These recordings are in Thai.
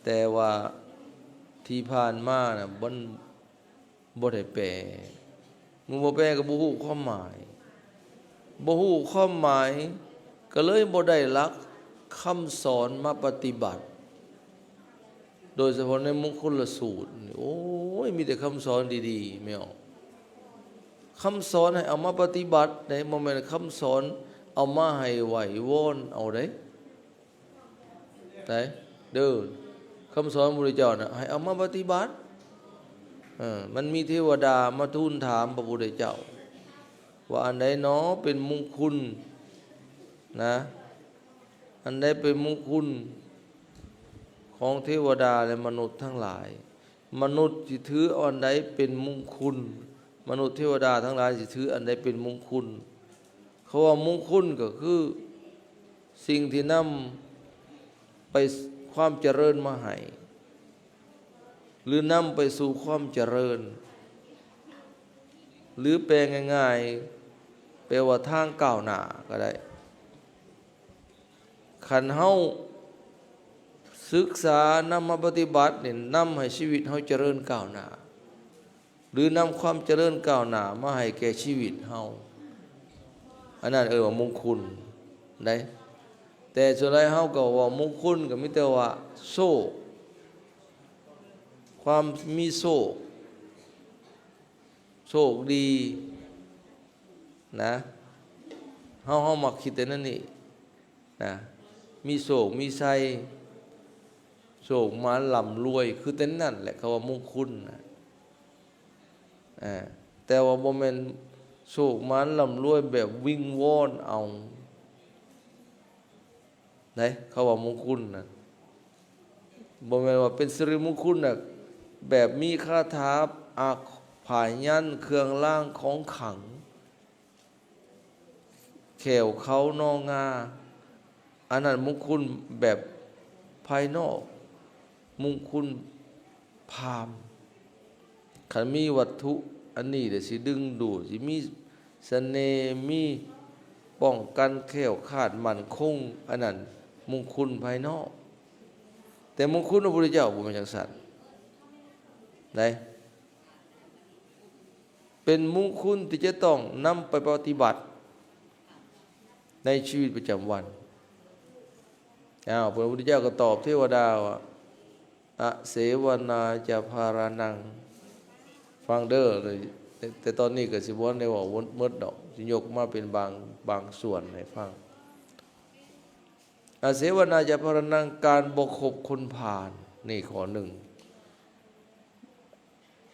แต่ว่าที่ผ่านมาน่ะบ่ได้แปลมึงบ่แปลก็บ่ฮู้ความหมายบ่ฮู้ความหมายก็เลยบ่ได้หลักคำสอนมาปฏิบัติโดยเฉพาะในมงคลสูตรโอ้ยมีแต่คำสอนดีๆไม่ออกคำสอนให้เอามาปฏิบัติได้บ่แม่นคำสอนเอามาให้ไหววอนเอาได้เด้อคำสอนพระพุทธเจ้าน่ะให้เอามาปฏิบัติมันมีเทวดามาทูลถามพระพุทธเจ้าว่าอันใดเนาะเป็นมงคลนะอันใดเป็นมงคลของเทวดาและมนุษย์ทั้งหลายมนุษย์สิถืออันใดเป็นมงคลมนุษย์เทวดาทั้งหลายสิถืออันใดเป็นมงคลเขาว่ามงคลก็คือสิ่งที่นำไปความเจริญมาให้หรือนำไปสู่ความเจริญหรือแปลง่ายๆแปลว่าทางก้าวหน้าก็ได้คันเฮาศึกษานำมาปฏิบัติเนี่ยนำให้ชีวิตเฮาเจริญก้าวหน้าหรือนำความเจริญก้าวหน้ามาให้แก่ชีวิตเฮาอันนั้นว่ามงคลได้แต่ส่วนใหญ่เฮาก็ว่ามงคลก็มีแต่ว่าโชคความมีโชคดีนะเฮามักคิดแต่นั่นนี่นะมีโชคมีชัยโชคมาร่ำรวยคือแต่นั่นแหละเขาว่ามงคลนะแต่ว่าบ่แม่นโชคมาร่ำรวยแบบวิงวอนเอาได้เขาว่ามงคลนะบ่แม่นว่าเป็นสิริมงคลน่ะแบบมีคาถาอาผายันเครื่องรางของขลังแขวเขานองาอันนั้นมงคลแบบภายนอกมงคลพราหมณ์คันมีวัตถุอันนี้เดี๋ยวสิดึงดูดสิมีเสน่ห์มีป้องกันแขวขาดมั่นคงอันนั้นมงคลภายนอกแต่มงคลพระพุทธเจ้าบ่แม่นจังซั่นได้เป็นมงคลที่จะต้องนำไปปฏิบัติในชีวิตประจำวันพระพุทธเจ้าก็ตอบเทวดาว่าอะเสวนาจะภารานังฟังเด้อเลยแต่ตอนนี้ก็สิบ่ได้ว่าหมดดอกสิยกมาเป็นบางส่วนให้ฟังอะเสวนาจะภารานังการบ่คบคนพาลนี่ข้อหนึ่ง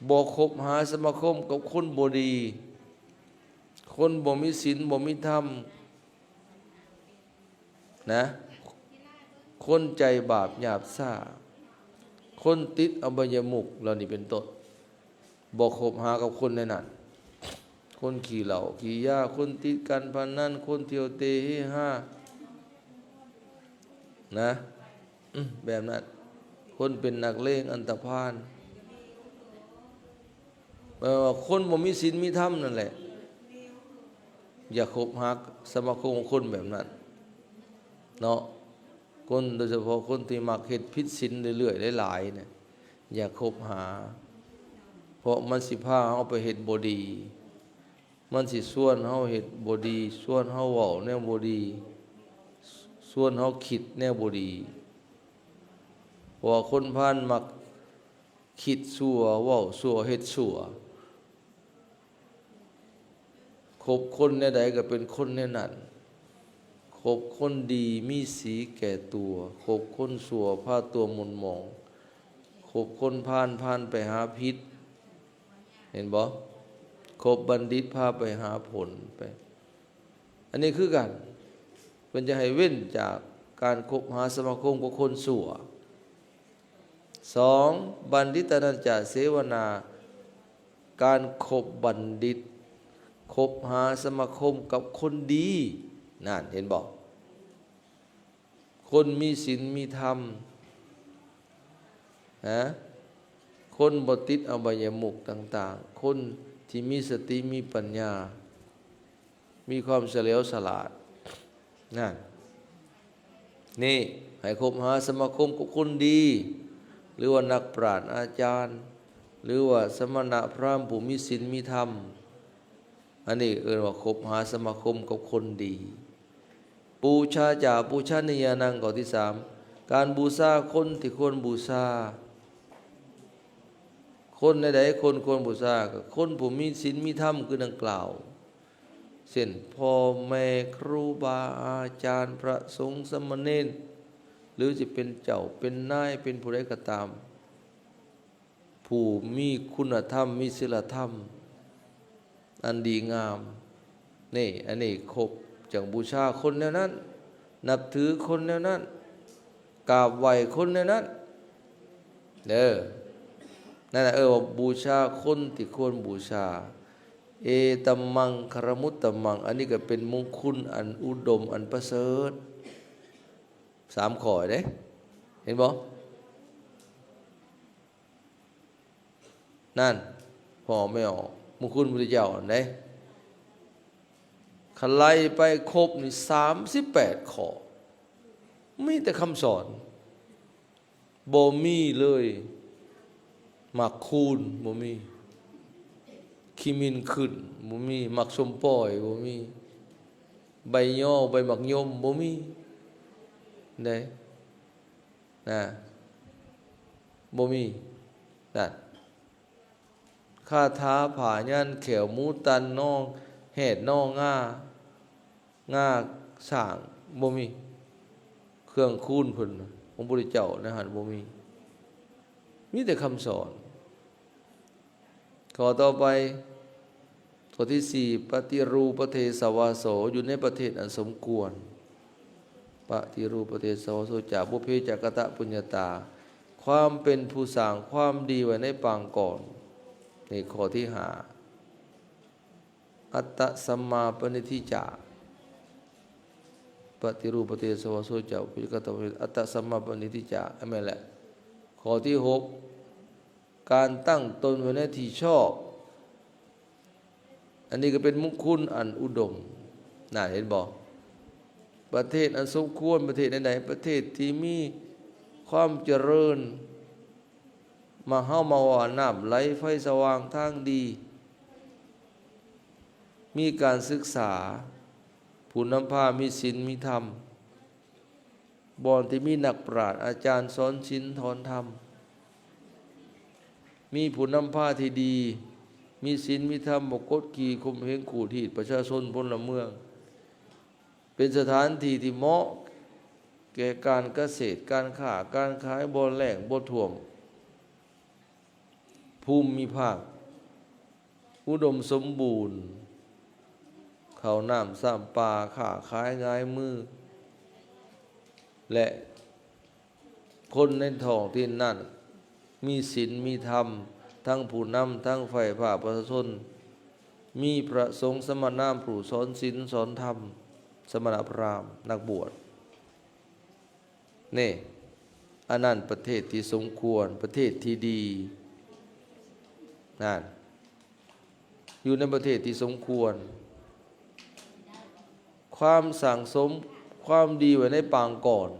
บ่คบหาสมาคมกับคนบ่ดีคนบ่มีศีลบ่มีธรรมนะคนใจบาปหยาบซ่าคนติดอบายมุขเหล่านี้เป็นต้นบ่คบหากับคนในนั้นคนขี้เหล้าขี้ยาคนติดการพนันคนเที่ยวเตะเฮฮานะแบบนั้นคนเป็นนักเลงอันธพาลคนบ่มีศีลมีธรรมนั่นแหละอย่าคบหาสมาคมของคนแบบนั้นเนาะคนโดยเฉพาะคนที่มักเฮ็ดผิดศีลเรื่อยๆหลายๆเนี่ยอย่าคบหาเพราะมันสิพาเฮาไปเฮ็ดบ่ดีมันสิชวนเฮาเฮ็ดบ่ดีชวนเฮาเว้าแนวบ่ดีชวนเฮาคิดแนวบ่ดีเพราะว่าคนพาลมักคิดชั่วเว้าชั่วเฮ็ดชั่วคบคนแนวใดก็เป็นคนแนวนั้นคบคนดีมีสีแก่ตัวคบคนชั่วพาตัวหม่นหมองคบคนพาลไปหาพิษเห็นบ่คบบัณฑิตพาไปหาผลไปอันนี้คือกันเพิ่นจะให้เว้นจากการคบหาสมาคมกับคนชั่ว2บัณฑิตนันจะเสวนาการคบบัณฑิตคบหาสมาคมกับคนดีนั่นเห็นบ่คนมีศีลมีธรรมคนบ่ติดอบายมุขต่างๆคนที่มีสติมีปัญญามีความเฉลียวฉลาดนั่นนี่ให้คบหาสมาคมกับคนดี หรือว่านักปราชญ์อาจารย์ หรือว่าสมณะพราหมณ์ผู้มีศีลมีธรรมอันนี้ว่าคบหาสมาคมกับคนดีปูชาจาปูชนียานังข้อที่ 3การบูชาคนที่ควรบูชาคนใดๆคนควรบูชาคนผู้มีศีลมีธรรมคือดังกล่าวเช่นพ่อแม่ครูบาอาจารย์พระสงฆ์สามเณรหรือจะเป็นเจ้าเป็นนายเป็นผู้ใดก็ตามผู้มีคุณธรรมมีศีลธรรมอันดีงามนี่อันนี้ครบจังบูชาคนแนวนั้นนับถือคนแนวนั้นกราบไหว้คนแนวนั้นนั่นแหละว่าบูชาคนที่ควรบูชาเอตัมมังคารมุตตัมมังอันนี้ก็เป็นมงคลอันอุดมอันประเสริฐ3 ข้อเด้เห็นบ่นั่นพอไม่ออกมงคลพุทธเจ้าอันใดขไล่ไปครบนี่38 ข้อมีแต่คำสอนบ่มีเลยมักคูณบ่มีขีมินขึ้นบ่มีมักสมปล่อยบ่มีใบย่อใบมักยมบ่มีได้นะบ่มีนั่นคาถาผายันแขวมูตันน้องแหดน้องง่าสร้างบ่มีเครื่องคูณเพิ่นของพระพุทธเจ้านะฮะบ่มีแต่คำสอนข้อต่อไปข้อที่ 4ปฏิรูปเทสวาโสอยู่ในประเทศอันสมควรปฏิรูปเทสวาโสจากบุพเพจักตะปุญญาตาความเป็นผู้สร้างความดีไว้ในปางก่อนในข้อที่ 5อัตตสัมมาปณิธิจาปฏิรูปเทสวาโสจากบุพเพจักตะปุญญาตาอัตตสัมมาปณิธิจาอันนั้นแหละข้อที่ 6การตั้งตนไว้ในที่ชอบอันนี้ก็เป็นมงคลอันอุดมน่าเห็นบ่ประเทศอันสมควรประเทศไหนๆประเทศที่มีความเจริญมาเฮามาว่าน้ำไหลไฟสว่างทางดีมีการศึกษาผู้นำพามีศีลมีธรรมบ่อนที่มีนักปราชญ์อาจารย์สอนศีลสอนธรรมมีผู้นำพาที่ดีมีศีลมีธรรมบ่กดขี่ข่มเหงขู่ถีบประชาชนพลเมืองเป็นสถานที่ที่เหมาะแก่การเกษตรการค้าการขายบ่แล้งบ่ท่วมภูมิภาคอุดมสมบูรณ์ข้าวน้ำซ้ำปลาค้าขายง่ายมือและคนในท้องถิ่นนั้นมีศีลมีธรรมทั้งผู้นำทั้งฝ่ายภาคประชาชนมีพระสงฆ์สมณะผู้สอนศีลสอนธรรมสมณพราหมณ์นักบวชนี่อันนั้นประเทศที่สมควรประเทศที่ดีนั่นอยู่ในประเทศที่สมควรความสั่งสมความดีไว้ในปางก่อน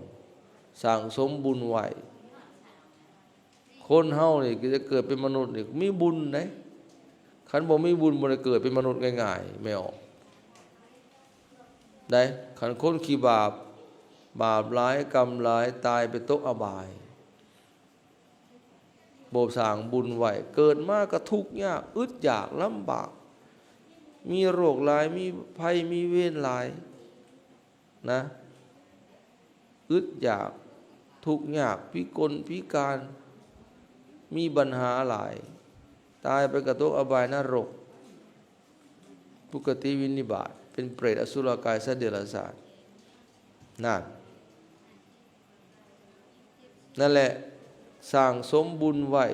สั่งสมบุญไว้คนเฮานี่จะเกิดเป็นมนุษย์นี่มีบุญนะคันบ่มีบุญบ่ได้เกิดเป็นมนุษย์ง่ายๆไม่ออกได้คันคนขี้บาปหลายกรรมหลายตายไปตกอบายบ่สร้างบุญไว้เกิดมาก็ทุกข์ยากอึดอยากลำบากมีโรคหลายมีภัยมีเวรหลายนะอึดอยากทุกข์ยากพิกลพิการมีปัญหาหลายตายไปกระตกอบายนรกทุกขติวินิบาตเป็นเปรตอสุรกายสัตว์เดรัจฉานนั่นแหละสร้างสมบุญไว้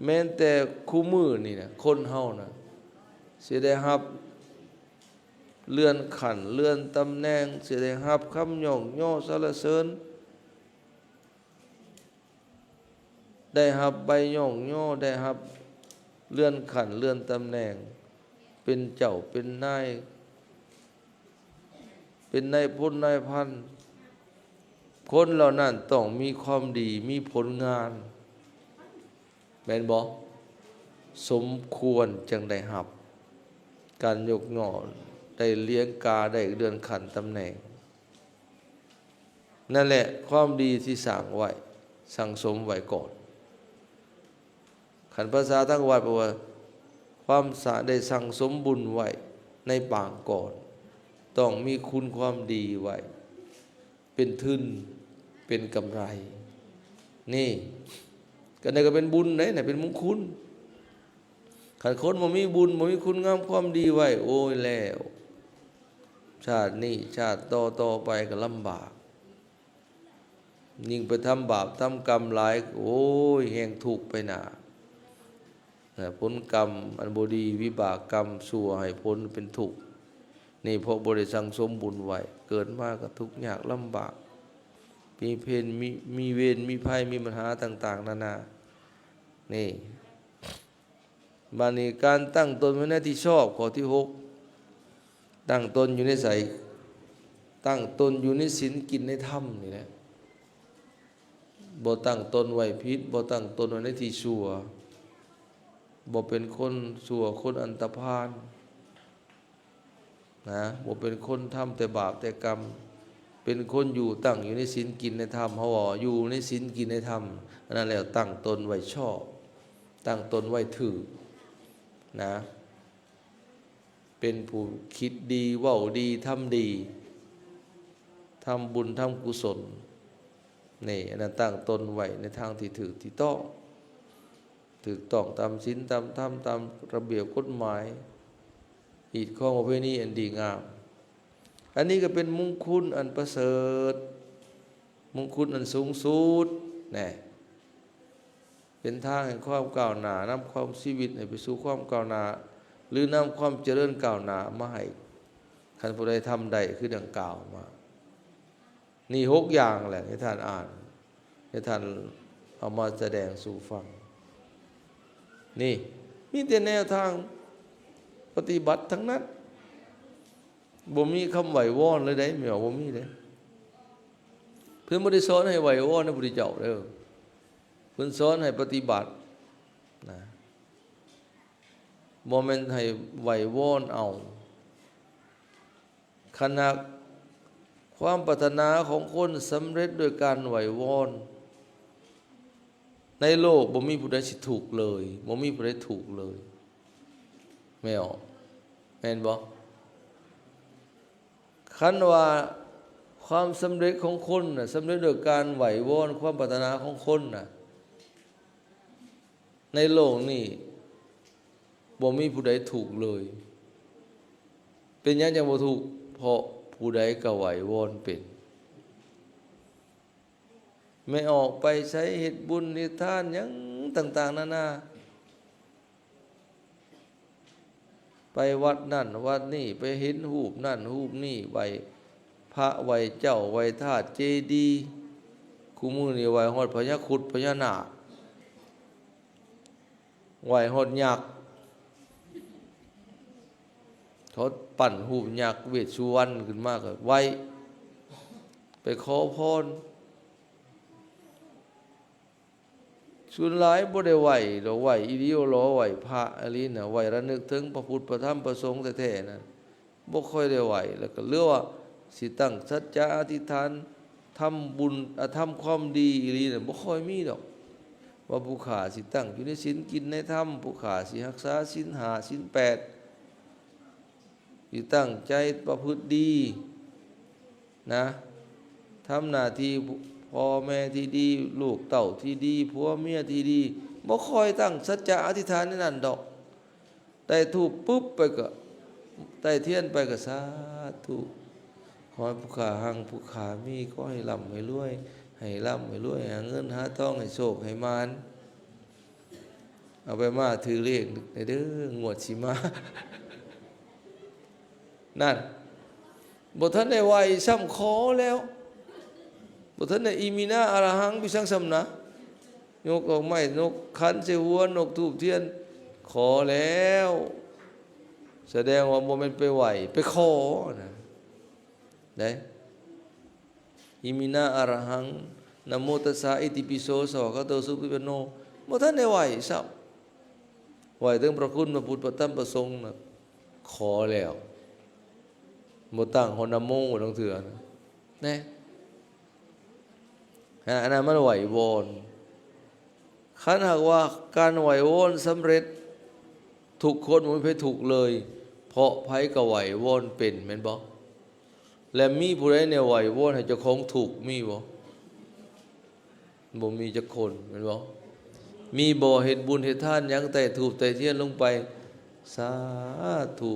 แม้แต่คู่มือนี่นะคนเฮานะสิได้รับเลื่อนขั้นเลื่อนตำแหน่งสิได้รับคำย่องย่อสรรเสริญได้รับใบย่องย่อได้รับเลื่อนขั้นเลื่อนตำแหน่งเป็นเจ้าเป็นนายพลนายพันคนเหล่านั้นต้องมีความดีมีผลงาน ม่นบ่สมควรจังได้รับการยกย่อได้เลี้ยงกาได้เดือนขันตำแหน่งนั่นแหละความดีที่สั่งไว้สั่งสมไว้ก่อนขันภาษาทั้งวัดบอกว่าความได้สั่งสมบุญไว้ในปางก่อนต้องมีคุณความดีไว้เป็นทุนเป็นกำไรนี่ก็ได้ก็เป็นบุญไหนเป็นมงคลขันคนบ่มีบุญบ่มีคุณงามความดีไว้โอ้ยแล้วชาตินี้ชาติต่อไปก็ลำบากยิ่งไปทำบาปทำกรรมหลายโอ้ยแห่งทุกข์ไปหนาผลกรรมอันบ่ดีวิบากกรรมชั่วให้ผลเป็นทุกข์นี่เพราะบ่ได้สั่งสมบุญไว้เกิดมาก็ทุกข์ยากลำบากมีเพลมีเวรมีภัยมีปัญหาต่างๆนานานี่บัดนี้การตั้งตนไว้ในที่ชอบข้อที่6ตั้งตนอยู่ในไสตั้งตนอยู่ในศีลกินในธรรมนี่แหละบ่ตั้งตนไว้ผิดบ่ตั้งตนไว้ในที่ชั่วบ่เป็นคนชั่วคนอันธพาลนะบ่เป็นคนทำแต่บาปแต่กรรมเป็นคนอยู่ตั้งอยู่ในศีลกินในธรรมเฮาว่าอยู่ในศีลกินในธรรมอันนั้นแล้วตั้งตนไว้ชอบตั้งตนไว้ถูกนะเป็นผู้คิดดีเว้าดีทำดีทำบุญทำกุศลนี่อันนั้นตั้งตนไว้ในทางที่ถูกที่ต้องถูกต้องตามศีลตามธรรมตามระเบียบกฎหมายอีกข้อประเพณีอันดีงามอันนี้ก็เป็นมงคลอันประเสริฐมงคลอันสูงสุดแน่เป็นทางแห่งความก้าวหน้านำความชีวิตให้ไปสู่ความก้าวหน้าหรือนำความเจริญก้าวหน้ามาให้คันผู้ใดทำได้คือดังกล่าวมานี่6อย่างแหละให้ท่านอ่านให้ท่านเอามาแสดงสู่ฟังนี่มีแต่แนวทางปฏิบัติทั้งนั้นบ่มีคำไหว้วอนเลยได้แม่บ่มีเด้เพิ่นบ่ได้สอนให้ไหว้วอนนะพุทธเจ้าเด้อเพิ่นสอนให้ปฏิบัตินะบ่แม่นให้ไหว้วอนเอาขณะความปรารถนาของคนสำเร็จโดยการไหว้วอนในโลกบ่มีผู้ใดสิถูกเลยบ่มีผู้ใดถูกเลยแม่นบ่แม่นบ่คันว่าความสำเร็จของคนน่ะสำเร็จโดยการไหว้วอนความปรารถนาของคนน่ะในโลกนี้บ่มีผู้ใดถูกเลยเป็นหยังจังบ่ถูกเพราะผู้ใดก็ไหว้วอนเป็นไม่ออกไปใช้เฮ็ดบุญเฮ็ดทานหยังต่างๆนานาไปวัดนั่นวัดนี่ไปเห็นรูปนั่นรูปนี่ไหว้พระไหว้เจ้าไหว้ธาตุเจดีย์คู่มือนี่ไหว้ฮอดพญาครุฑพญานาคไหว้ฮอดยักษ์เขาปั้นรูปยักษ์เวชสุวรรณขึ้นมาก็ไหว้ไปขอพรส่วนหลายบ่ได้ไหวดอกไหวอีเดียวรอไหวพระอริน่ะไหวระลึกถึงพระพุทธพระธรรมพระสงฆ์แท้ๆนั่นบ่ค่อยได้ไหวแล้วก็เลือกว่าสิตั้งสัจจะอธิษฐานทำบุญทำความดีอีหลีน่ะบ่ค่อยมีดอกว่าผู้ขาสิตั้งอยู่ในศีลกินในธรรมผู้ขาสิรักษาศีล5ศีล8สิตั้งใจประพฤติดีนะทำหน้าที่พ่อแม่ที่ดีลูกเต้าที่ดีผัวเมียที่ดีบ่ค่อยตั้งสัจจะอธิษฐานในนั้นดอกได้ธูปปุ๊บไปก็ได้เทียนไปก็สาธุขอให้ผู้ขาหังผู้ขามีขอให้ร่ำให้รวยให้ร่ำให้รวยหาเงินหาทองให้โชคให้มานเอาไปมาถือเลขเด้องวดสิมานั่นบ่ทันได้ไหวซ้ำขอแล้วบ่ทันได้อิมินาอรหังวิสังสัมนะยกออกไม้นกขันใส่หัวนกธูปเทียนขอแล้วแสดงว่าบ่แม่นไปไหวไปขอนะได้อิมินาอรหังนะโมตัสสะอิติปิโสสวากขาโตสุปฏิปันโน บ่ทันได้ไหวซ้ำไหวถึงพระคุณพระพุทธพระธรรมพระสงฆ์น่ะขอแล้วบ่ตั้งหนนะโมตั้งเถื่อนะแน่อันนั้นมันไหววอนคันหากว่าการไหววอนสำเร็จทุกคนบ่มีไผถูกเลยเพราะไผก็ไหววอนเป็นแม่นบ่และมีผู้ใดเนี่ยไหววอนให้เจ้าของถูกมีบ่มีจักคนแม่นบ่มีบ่เฮ็ดบุญเฮ็ดทานหยังแต่ถูกแต่เทียนลงไปสาธุ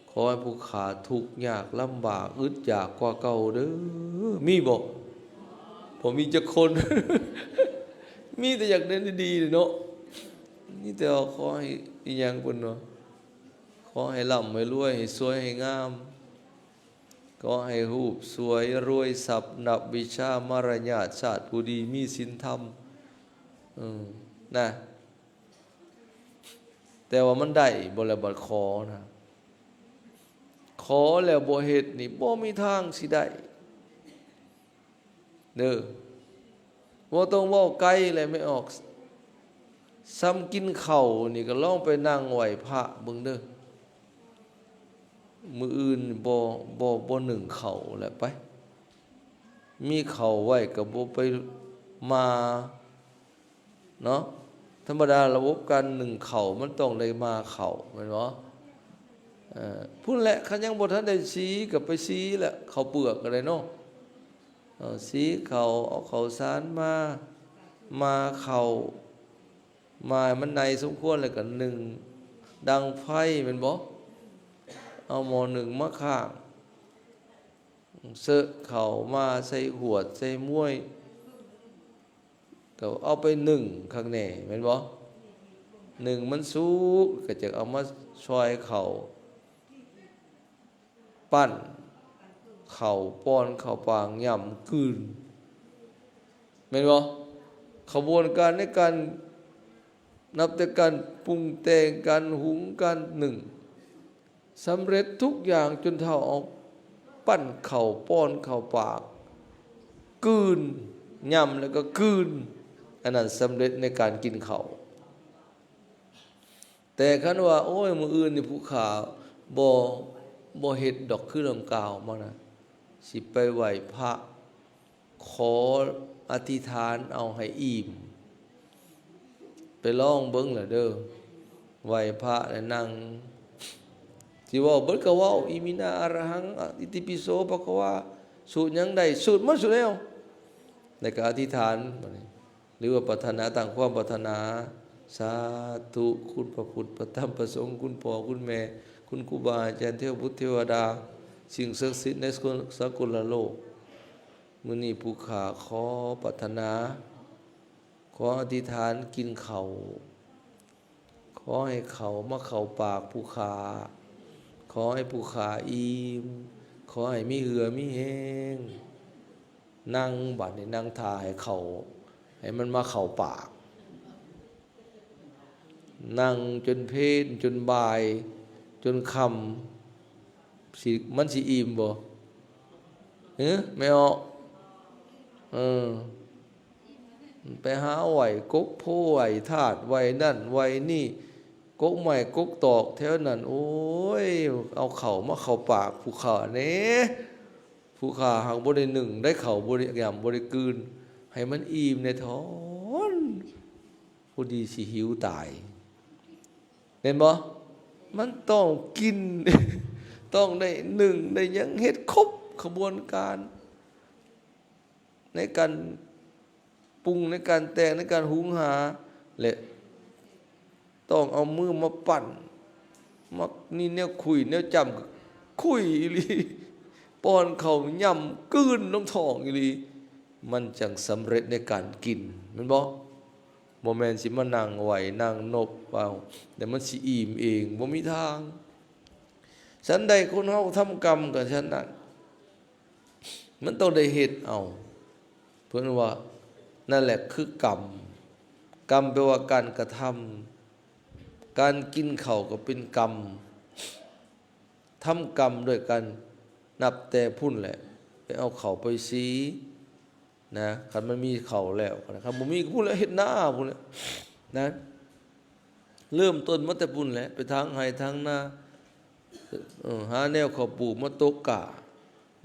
ขอให้ผู้ขาทุกข์ยากลำบากอึดอยากกว่าเก่าเด้อมีบ่ผมมีจักคน มีแต่อยากได้ดีๆเนาะนี่แต่ขอให้อีหยังเพิ่นเนาะขอให้ร่ำให้รวยให้สวยให้งามขอให้รูปสวยรวยทรัพย์นับวิชามารยาทชาติผู้ดีมีศีลธรรมนะแต่ว่ามันได้บ่แล้วบ่ขอนะขอแล้วบ่เฮ็ดนี่บ่มีทางสิได้เด้อบ่ต้องเว้าไกลเลยไม่ออกซ้ำกินข้าวนี่ก็ลองไปนั่งไหว้พระเบิ่งเด้อมื้ออื่นบ่นึ่งข้าวแหละไปมีข้าวไว้ก็บ่ไปมาเนาะธรรมดาระบบการนึ่งข้าวมันต้องได้มาข้าวแม่นบ่พุ่นแหละคันยังบ่ทันได้สีก็ไปสีแหละข้าวเปลือกก็ได้เนาะสีข้าวเอาข้าวสารมาข้าวมามันในสมควรแล้วก็นึ่งดังไฟแม่นบ่เอาหม้อหนึ่งมาข้างเสอะข้าวมาใส่หวดใส่ม้วยก็เอาไปนึ่งข้างในแม่นบ่นึ่งมันสุกก็จะเอามาซอยข้าวปั้นข้าวป้อนข้าวปางย่ำคืนแม่นบ่ขบวนการในการนับแต่การปรุงแต่งการหุงการนึ่งสำเร็จทุกอย่างจนเท่าเอาปั้นข้าวป้อนข้าวปากคืนย่ำแล้วก็คืนอันนั้นสำเร็จในการกินข้าวแต่คันว่าโอ้ยมื้ออื่นนี่ผู้ขาบ่เฮ็ดดอกคือลำกล่าวมานะสิไปไหว้พระขออธิษฐานเอาให้อิ่มไปลองเบิ่งล่ะเด้อไหว้พระแล้วนั่งสิเว้าเบิดก็เว้าอิมินาอะระหังอิติปิโสภะคะวาสูตรหยังได้สูตรหมดสุดแล้วแล้วก็อธิษฐานบัดนี้หรือว่าปรารถนาต่างความปรารถนาสาธุคุณพระพุทธพระธรรมพระสงฆ์คุณพ่อคุณแม่คุณครูบาอาจารย์เทวพุทธเทวดาสิ่งศักดิ์สิทธิ์ในสากลโลกมื้อนี้ผู้ข้าขอปรารถนาขออธิษฐานกินข้าวขอให้ข้าวมาเข้าปากผู้ข้าขอให้ผู้ข้าอิ่มขอให้มีเหือมีแห้งนั่งบัดนี้นั่งท่าให้ข้าวให้มันมาเข้าปากนั่งจนเพลนจนบ่ายจนค่ำสิมันสิอิ่มบ่ไม่ออกไปหาไหวกกโพไหวธาตุไหวนั่นไหวนี่กกใหม่กกตอกแถวนั้นโอ้ยเอาเข่ามาเข้าปากผู้ขาเน่ผู้ขาหางบ่ได้หนึ่งได้เข่าบ่ได้ย่ำบ่ได้กลืนให้มันอิ่มในท้องผู้ดีสิหิวตายเห็นบ่มันต้องกิน ต้องได้หนึ่งได้ยังเฮ็ดครบขบวนการในการปรุงในการแต่งในการหุงหาและต้องเอามือมาปั่นมานี่แนวคุยแนวจำคุยอีหลีป้อนเขาย่ำกืนน้ำทองอีหลีมันจังสำเร็จในการกินแม่นบ่บ่แม่นสิมานั่งไหวนั่งนบเปล่าแต่มันสิอิ่มเองบ่มีทางฉันใดคนเฮาทำกรรมกับฉันนั้นมันต้องได้เฮ็ดเอาเพิ่นว่านั่นแหละคือกรรมกรรมแปลว่าการกระทำการกินข้าวก็เป็นกรรมทำกรรมด้วยกันนับแต่พุ่นแหละไปเอาข้าวไปสี นะคันมันมีเข่าแล้วนะครับบ่มีก็พูดแล้วเฮ็ดหน้าพูดแล้วนะเริ่มต้นมาแต่พุ่นแหละไปทางไห้ทางนาหาแนวเขาปลูกมาตกกะ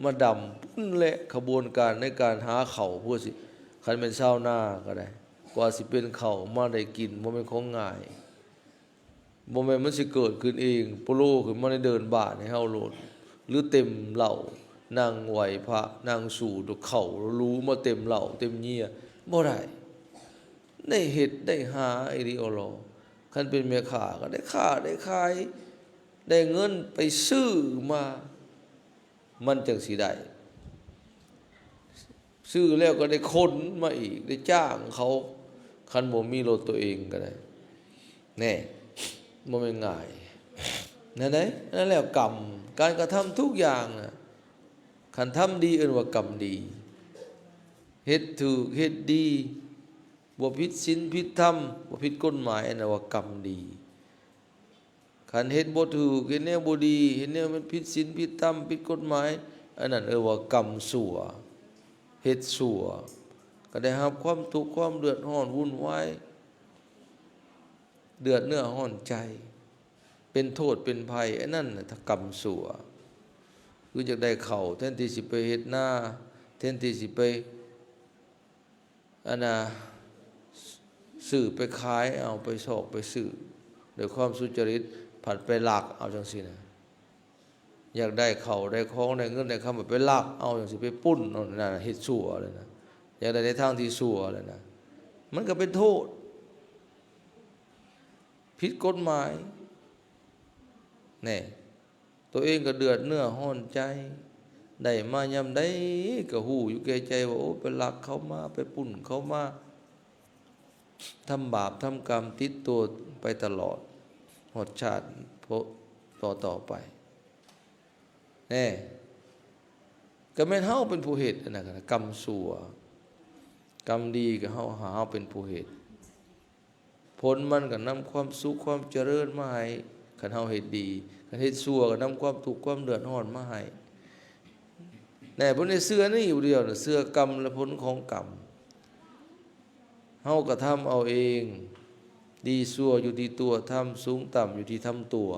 มาดำพุ่นแหละขบวนการในการหาเข่าพูดสิคันเป็นชาวนาก็ได้กว่าสิเป็นเข่ามาได้กินบ่แม่นของง่ายบ่แม่นมันสิเกิดขึ้นเองโปโลขึ้นมาในเดินบ้านให้เฮาโลดหรือเต็มเหล้านั่งไหวพระนั่งสู่ดอกเข่ารู้มาเต็มเหล้าเต็มเงียบ่ได้เฮ็ดได้หาไอ้ดิออลอคันเป็นแม่ค้าก็ได้ค้าได้ขายได้เงินไปซื้อมามันจังสิได้ซื้อแล้วก็ได้คนมาอีกได้จ้างเขาคันบ่มีรถตัวเองก็ได้แน่บ่แม่นง่ายนั่นแหละนั่นแหละกรรมการกระทำทุกอย่างน่ะคันทำดีเอิ้นว่ากรรมดีเฮ็ดถูกเฮ็ดดีบ่ผิดศีลผิดธรรมบ่ผิดกฎหมายอันนั้นว่ากรรมดีคันเฮ็ดบ่ถูกเฮ็ดแนวบ่ดีเฮ็ดแนวมันผิดศีลผิดธรรมผิดกฎหมายอันนั้นว่ากรรมชั่วเฮ็ดชั่วก็ได้รับความทุกข์ความเดือดร้อนวุ่นวายเดือดเนื้อร้อนใจเป็นโทษเป็นภัยอันนั้นน่ะกรรมชั่วคืออยากได้เข้าแทนที่สิไปเฮ็ดนาแทนที่สิไปอันน่ะซื้อไปขายเอาไปซอกไปซื้อด้วยความสุจริตผัดไปลักเอาจังซี่นะอยากได้เข้าได้ของได้เงินได้คำไปลักเอาจังซี่ไปปุ้นนั่นน่ะเฮ็ดชั่วเลยนะอยากได้ในทางที่ชั่วเลยนะมันก็เป็นโทษผิดกฎหมายแน่ตัวเองก็เดือดเนื้อร้อนใจได้มายามใดก็ฮู้อยู่แก่ใจว่าโอ้ไปลักเขามาไปปุ้นเขามาทำบาปทำกรรมติดตัวไปตลอดหดชาติต่อไปแน่ก็แม่นเฮาเป็นผู้เฮ็ดอันนั้นนะกรรมชั่วกรรมดีก็เฮาเป็นผู้เฮ็ดผลมันก็นำความสุขความเจริญมาให้คันเฮาเฮ็ดดีคันเฮ็ดชั่วก็นำความทุกข์ความเดือดร้อนมาให้แน่บ่ได้เชื่อนี่อยู่เดียวน่ะเชื่อกรรมและผลของกรรมเฮาก็ทำเอาเองดีชั่วอยู่ที่ตัวทำสูงต่ำอยู่ที่ทำตัว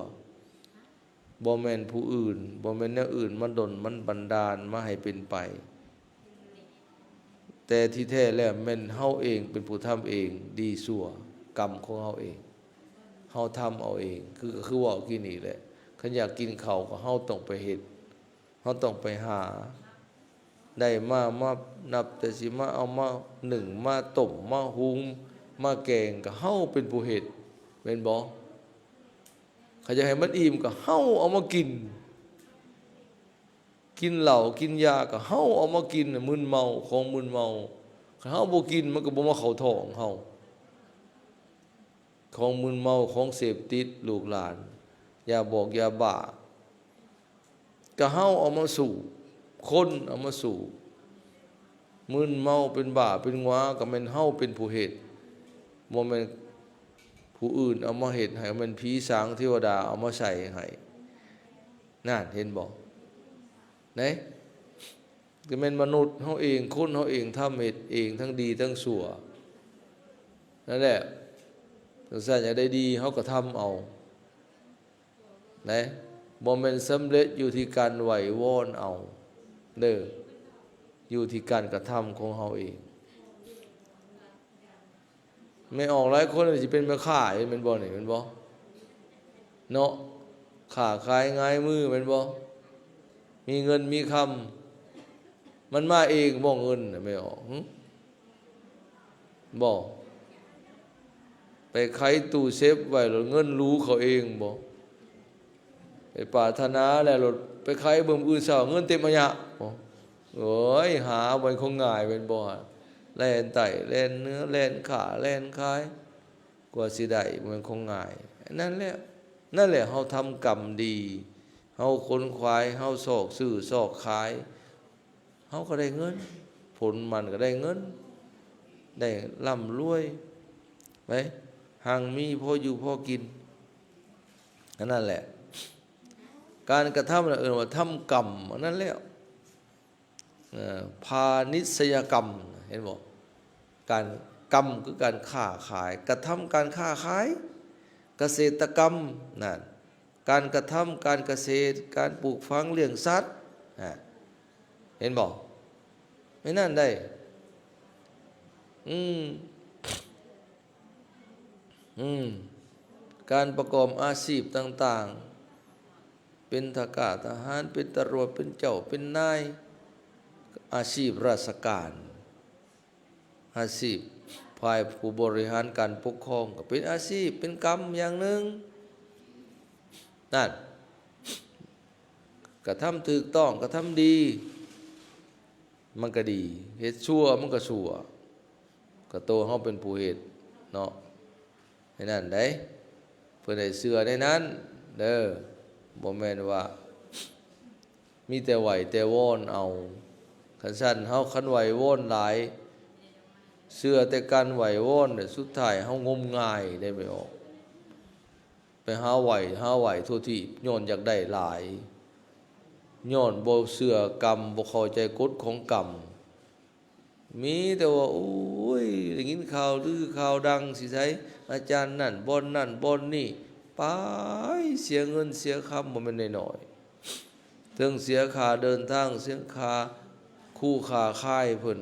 บ่แม่นผู้อื่นบ่แม่นแนวอื่นมาดลมันบันดาลมาให้เป็นไปแต่ที่แท้แล้วแม่นเฮาเองเป็นผู้ทำเองดีชั่วกรรมของเฮาเองเฮาทำเอาเองคือว่ากินนี่แหละคันอยากกินข้าวก็เฮาต้องไปเฮ็ดเฮาต้องไปหาได้มานับแต่สิมาเอามานึ่งมาต้มมาหุงมาแกงก็เฮาเป็นผู้เฮ็ดแม่นบ่เขาจะให้มันอิ่มก็เฮาเอามากินเหล้ากินยาก็เฮาเอามากินมึนเมาของมึนเมาถ้าเฮาบ่กินมันก็บ่มาเข้าท้องเฮาของมึนเมาของเสพติดลูกหลานอย่าบอกอย่าบ้าก็เฮาเอามาสู่คนเอามาสู่มึนเมาเป็นบ้าเป็นงวาก็แม่นเฮาเป็นผู้เฮ็ดบ่แม่นผู้อื่นเอามาเฮ็ดให้มันผีสางเทวดาเอามาใส่ให้นั่นเห็นบ่ไหนก็แม่นมนุษย์เฮาเองคนเฮาเองทำเฮ็ดเองทั้งดีทั้งชั่วนั่นแหละถ้าอยากได้ดีเฮาก็ทำเอานะบ่แม่นสำเร็จอยู่ที่การไหววอนเอาเด้ออยู่ที่การกระทำของเฮาเองไม่ออกหลายคนสิเป็นแม่ค้าเห็นแม่นบ่นี่แม่นบ่เนาะค้าขายง่ายมือแม่นบ่มีเงินมีคำมันมาเองบ่เงินไม่ออกบ่ไปไขตู้เซฟไว้แล้วเงินรู้เขาเองบ่ไปปรารถนาแล้วรถไปไขเบิ่มอื่นเช้าเงินเต็มอะยะบ่โอ้ยหามันคงง่ายเป็นบ่แล่นไต่แล่นเนื้อแล่นขาแล่นคายกว่าสิได้มันคงง่ายนั่นแหละเฮาทำกรรมดีเฮาค้นควายเฮาซอกซื้อซอกขายเฮาก็ได้เงินผลมันก็ได้เงินได้ร่ำรวยไปห่างมีพออยู่พอกินนั่นแหละการกระทำว่าทำกรรมนั่นแหละพาณิชยกรรม เห็นบ่การกรรมคือการค้าขายกระทำการค้าขายเกษตรกรรมนั่นการกระทำการเกษตรการปลูกฝังเลี้ยงสัตว์เห็นบ่ไม่นั่นได้การประกอบอาชีพต่างๆเป็นทหารทหารเป็นตำรวจเป็นเจ้าเป็นนายอาชีพราชการอาชีพฝ่ายผู้บริหารการปกครองก็เป็นอาชีพเป็นกรรมอย่างหนึ่งนั่นกระทำถูกต้องกระทำดีมันก็ดีเฮ็ดชั่วมันก็ชั่วก็โตเฮาเป็นผู้เฮ็ดเนาะให้นั่นได้เพิ่นได้เชื่อในนั้นเด้อบ่แม่นว่ามีแต่ไหวแต่วอนเอาคันซั่นเฮาคันไหววอนหลายเชื่อแต่การไหววอนเนี่ยสุดท้ายเฮางมงายได้ไม่ออกไปหาไหวทั่วที่ย้อนอยากได้หลายย้อนบ่เชื่อกรรมบ่เข้าใจกฎของกรรมมีแต่ว่าโอ้ยได้ยินข่าวลือข่าวดังสิไสอาจารย์นั่นบ่อนนี่ไปเสียเงินเสียคำบ่แม่นน้อยๆถึงเสียค่าเดินทางเสียค่าคู่ค่าค่ายเพิ่น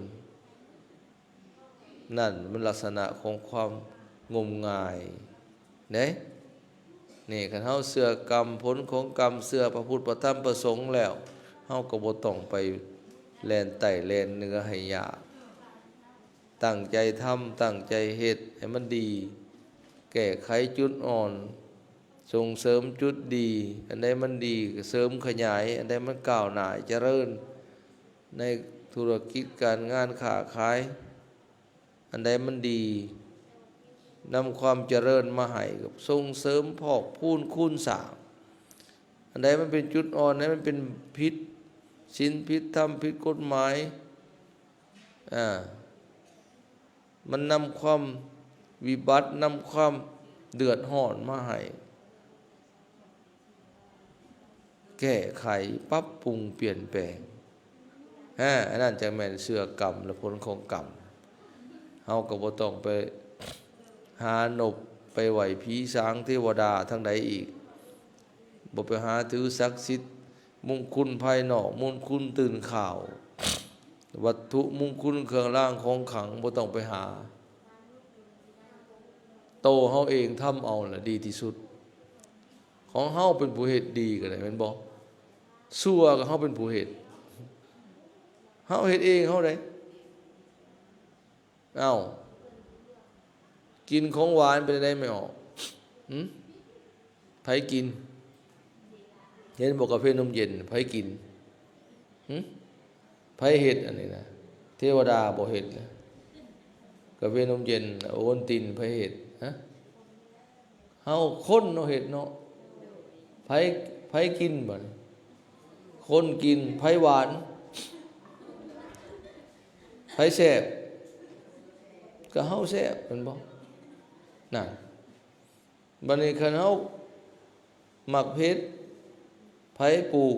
นั่นมันลักษณะของความงมงายนี่คันเฮาเชื่อกรรมผลของกรรมเชื่อพระพุทธพระธรรมพระสงฆ์แล้วเฮาก็บ่ต้องไปแล่นไต่แล่นเนื้อให้ยากตั้งใจทำตั้งใจเฮ็ดให้มันดีแก้ไขจุดอ่อนส่งเสริมจุดดีอันใดมันดีก็เสริมขยายอันใดมันก้าวหน้าเจริญในธุรกิจการงานค้าขายอันใดมันดีนำความเจริญมาให้กับส่งเสริมพอกพูนคูณสร้างอันใดมันเป็นจุดอ่อนอันใดมันเป็นผิดศีลผิดธรรมผิดกฎหมายมันนำความวิบัตินำความเดือดร้อนมาให้แก้ไขปรับปรุงเปลี่ยนแปลงอันนั้นจะแม่นเชื่อกรรมและผลของกรรมเฮาก็บ่ต้องไปหานบไปไหวผีสางเทวดาทั้งใดอีกบ่ไปหาถือศักดิ์สิทธิ์มงคลภายนอกมงคลตื่นข่าววัตถุมงคลเครื่องรางของขลังบ่ต้องไปหาโตเฮาเองทำเอาน่ะดีที่สุดของเฮาเป็นผู้เฮ็ดดีก็ได้แม่นบ่ชั่วก็เฮาเป็นผู้เฮ็ดเฮาเฮ็ดเองเฮาได้กินของหวานเป็นได้ไม่ออกไผกินเห็นบอกกาแฟนมเย็นไผกินไผเฮ็ดอันนี้นะเทวดาบ่เฮ็ดนะกาแฟนมเย็นโอวัลตินไผเฮ็ดเฮาคนเนาะเฮ็ดเนาะไผกินบ่คนกินไผหวานไผแซ่บก็เฮาแซ่บแม่นบ่นั่นบัดนี้คันเฮามักเผ็ดไผปลูก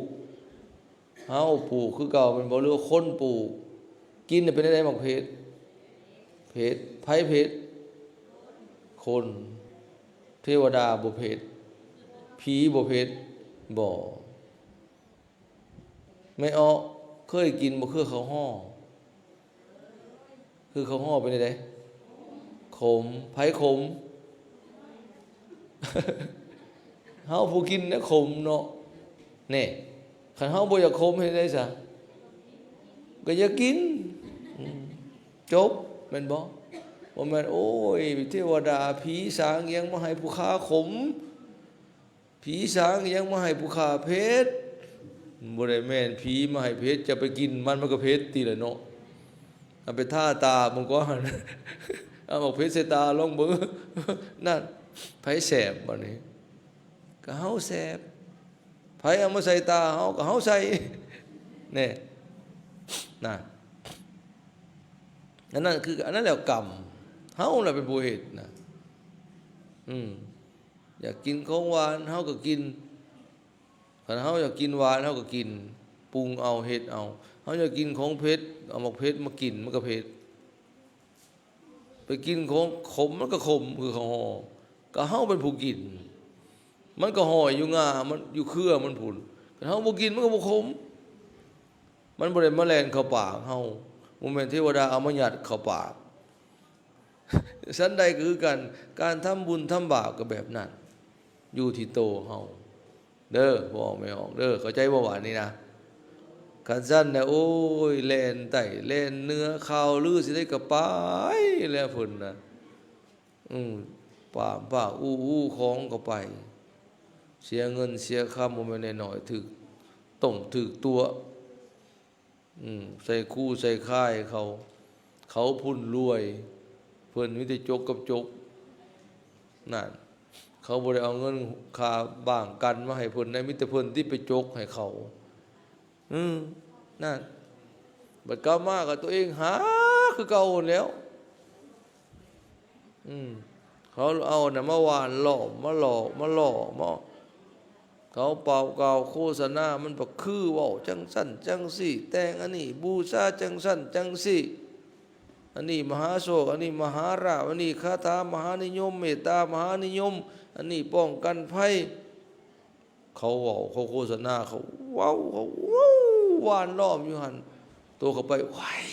เฮาปลูกคือเก่าเป็นบ่หรือว่าคนปลูกกินเป็นได้มักเผ็ดไผเผ็ดคนเทวดาบ่เผ็ดผีบ่เผ็ดบ่ไม่ออกเคยกินบ่คือข้าวฮ้อคือข้าวฮ้อเป็นได้ขมไผขม เฮาผู้กินนะขมเนาะนี่คันเฮาบ่อยากขมเฮ็ดได้ซะก็อย่ากินจบแม่นบ่บ่แม่นโอ้ยเทวดาผีสางยังมาให้ผู้ค้าขมผีสางยังมาให้ผู้ค้าเผ็ดบ่ได้แม่นผีมาให้เผ็ดจะไปกินมันก็เผ็ดติล่ะเนาะเอาไปท่าตามันก็เอาบอกเพชรใส่ตาลองเบิ่งนั่นไผแสบบัดนี้ก็เฮาแสบไผเอามาใส่ตาเฮาก็เฮาใส่นี่นั่นอันนั้นคืออันนั้นแล้วกรรมเฮาน่ะเป็นผู้เฮ็ดนะอยากกินของหวานเฮาก็กินคันเฮาอยากกินหวานเฮาก็กินปรุงเอาเฮ็ดเอาเฮาอยากกินของเผ็ดเอาหมกเผ็ดมากินมันก็เผ็ด ไปกินของขมมันก็ขมคือของห่อก็เฮาเป็นผู้กินมันก็ห่อยอยู่งามันอยู่เครือมันผุนแต่เฮาบ่กินมันก็บ่ขมมันบ่ได้แมลงเข้าปากเฮาบ่แม่นเทวดาเอามายัดเข้าปากฉันใดก็คือกันการทำบุญทำบาปก็แบบนั้นอยู่ที่โตเฮาเด้อบ่ไม่ออกเด้อเข้าใจบ่ว่านี่นะคันซั่นน่ะโอ้ยแล่นไต่แล่นเนื้อข้าวลือสิได้ก็ไปแล้วเพิ่นน่ะป่าอู้ของก็ไปเสียเงินเสียค่าบ่แม่นน้อยๆถึกต้มถึกตัวใส่คู่ใส่ค่ายเขาพุ่นรวยเพิ่นมีแต่จกกับจกนั่นเขาบ่ได้เอาเงินค่าบ้างกันมาให้เพิ่นได้มีแต่เพิ่นที่ไปจกให้เขานั่นบัดกลับมาก็ตัวเองหาคือเก่าแล้วเขาเอาน่ะมาหวานหลอกมาหลอกมาหลอกมาเขาเป่าเก่าโฆษณามันบ่คือเว้าจังซั่นจังซี่แต่งอันนี้บูชาจังซั่นจังซี่อันนี้มหาโศกอันนี้มหาราภอันนี้คาถามหานิยมเมตตามหานิยมอันนี้ป้องกันภัยเขาเว้าเขาโฆษณาเขาว้าวเขาหวานล้อมอยู่หั่นตัวเข้าไปว้าย